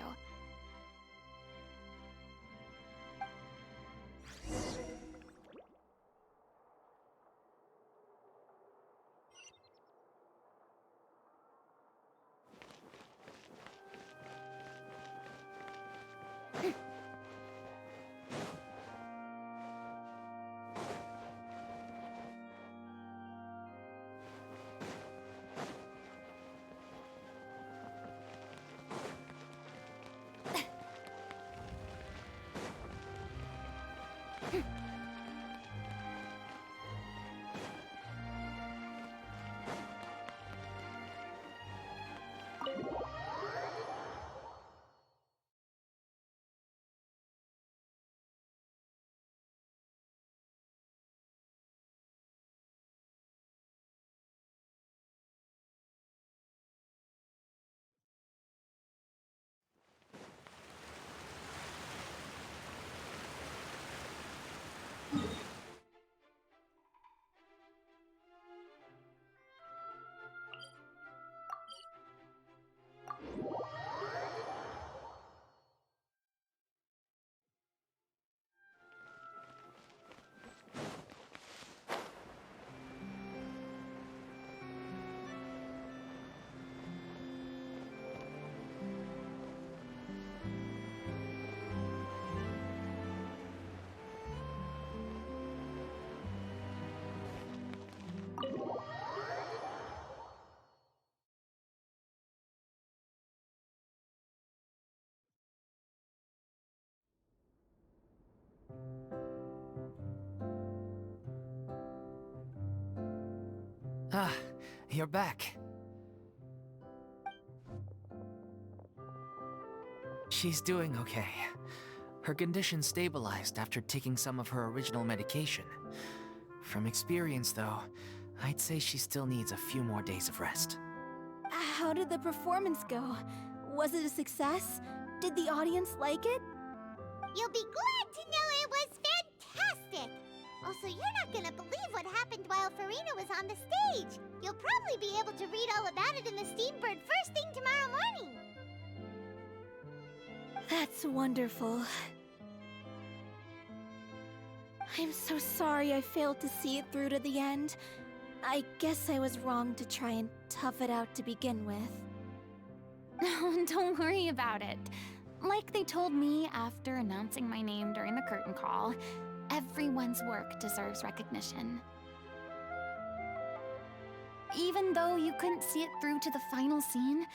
Ah, you're back. She's doing okay. Her condition stabilized after taking some of her original medication. From experience, though, I'd say she still needs a few more days of rest. How did the performance go? Was it a success? Did the audience like it? You'll be glad to know it was fantastic! Also, you're not gonna believe what happened while Furina was on the stage. You'll probably be able to read all about it in the Steambird first thing tomorrow morning. That's wonderful. I'm so sorry I failed to see it through to the end. I guess I was wrong to try and tough it out to begin with. No, don't worry about it. Like they told me after announcing my name during the curtain call, everyone's work deserves recognition. Even though you couldn't see it through to the final scene,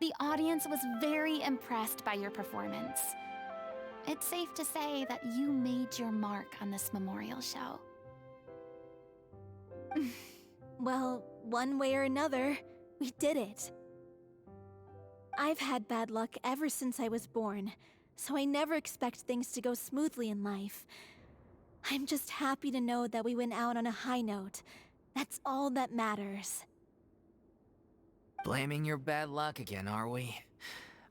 the audience was very impressed by your performance. It's safe to say that you made your mark on this memorial show. Well, one way or another, we did it. I've had bad luck ever since I was born, so I never expect things to go smoothly in life. I'm just happy to know that we went out on a high note. That's all that matters. Blaming your bad luck again, are we?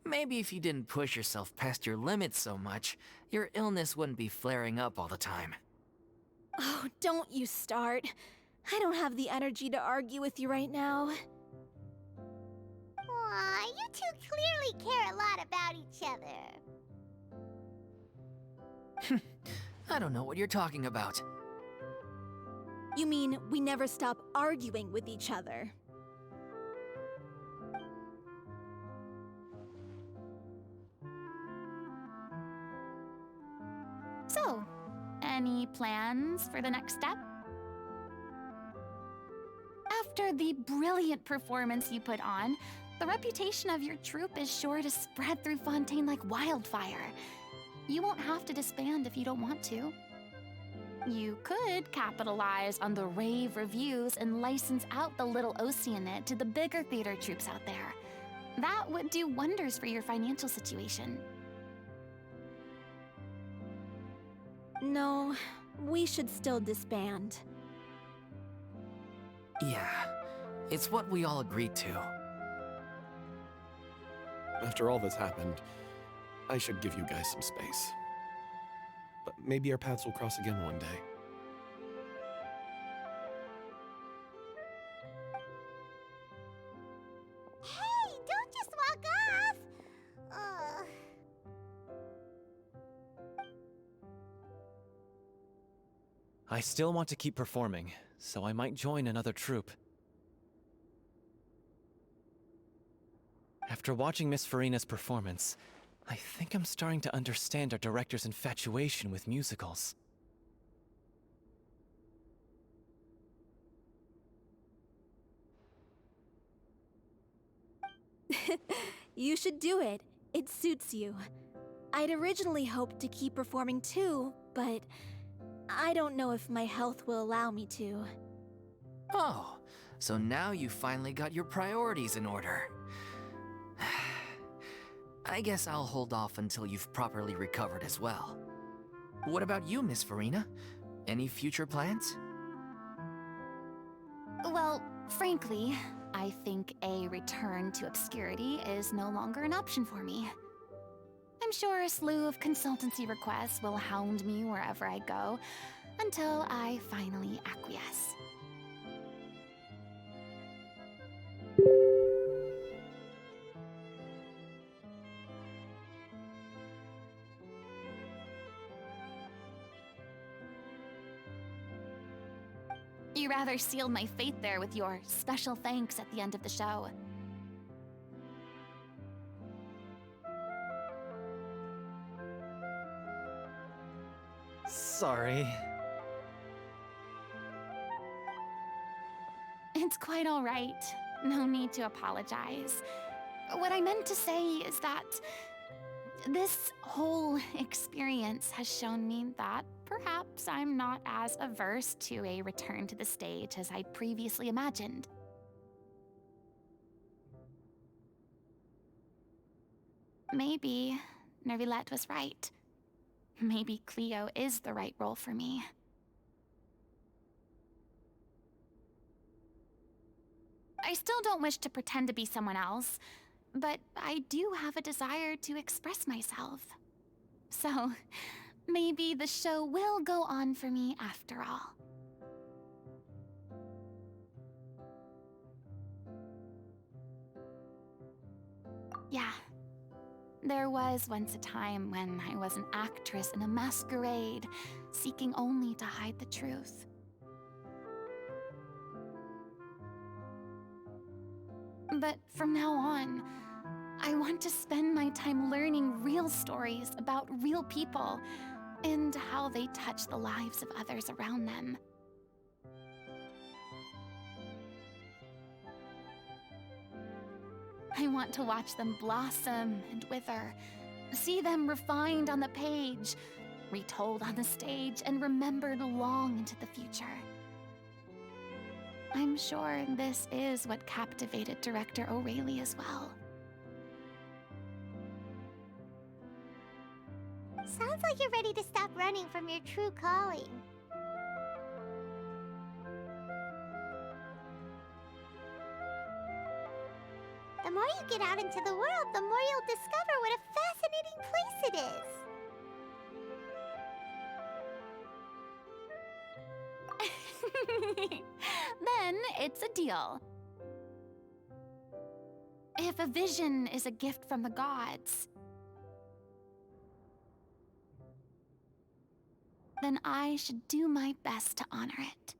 Maybe if you didn't push yourself past your limits so much, your illness wouldn't be flaring up all the time. Oh, don't you start. I don't have the energy to argue with you right now. Aw, you two clearly care a lot about each other. I don't know what you're talking about. You mean we never stop arguing with each other? So, any plans for the next step? After the brilliant performance you put on, the reputation of your troupe is sure to spread through Fontaine like wildfire. You won't have to disband if you don't want to. You could capitalize on the rave reviews and license out the Little Oceanid to the bigger theater troupes out there. That would do wonders for your financial situation. No, we should still disband. Yeah, it's what we all agreed to. After all that's happened, I should give you guys some space. But maybe our paths will cross again one day. Hey, don't just walk off! I still want to keep performing, so I might join another troupe. After watching Miss Furina's performance, I think I'm starting to understand our director's infatuation with musicals. You should do it. It suits you. I'd originally hoped to keep performing too, but I don't know if my health will allow me to. Oh, so now you finally got your priorities in order. I guess I'll hold off until you've properly recovered as well. What about you, Miss Furina? Any future plans? Well, frankly, I think a return to obscurity is no longer an option for me. I'm sure a slew of consultancy requests will hound me wherever I go, until I finally acquiesce. You rather sealed my fate there with your special thanks at the end of the show. Sorry. It's quite all right. No need to apologize. What I meant to say is that this whole experience has shown me that perhaps I'm not as averse to a return to the stage as I'd previously imagined. Maybe Nervilette was right. Maybe Cleo is the right role for me. I still don't wish to pretend to be someone else, but I do have a desire to express myself. So, maybe the show will go on for me after all. Yeah. There was once a time when I was an actress in a masquerade, seeking only to hide the truth. But from now on, I want to spend my time learning real stories about real people and how they touch the lives of others around them. I want to watch them blossom and wither, see them refined on the page, retold on the stage, and remembered long into the future. I'm sure this is what captivated director O'Reilly as well. Sounds like you're ready to stop running from your true calling. The more you get out into the world, the more you'll discover what a fascinating place it is. Then it's a deal. If a vision is a gift from the gods, then I should do my best to honor it.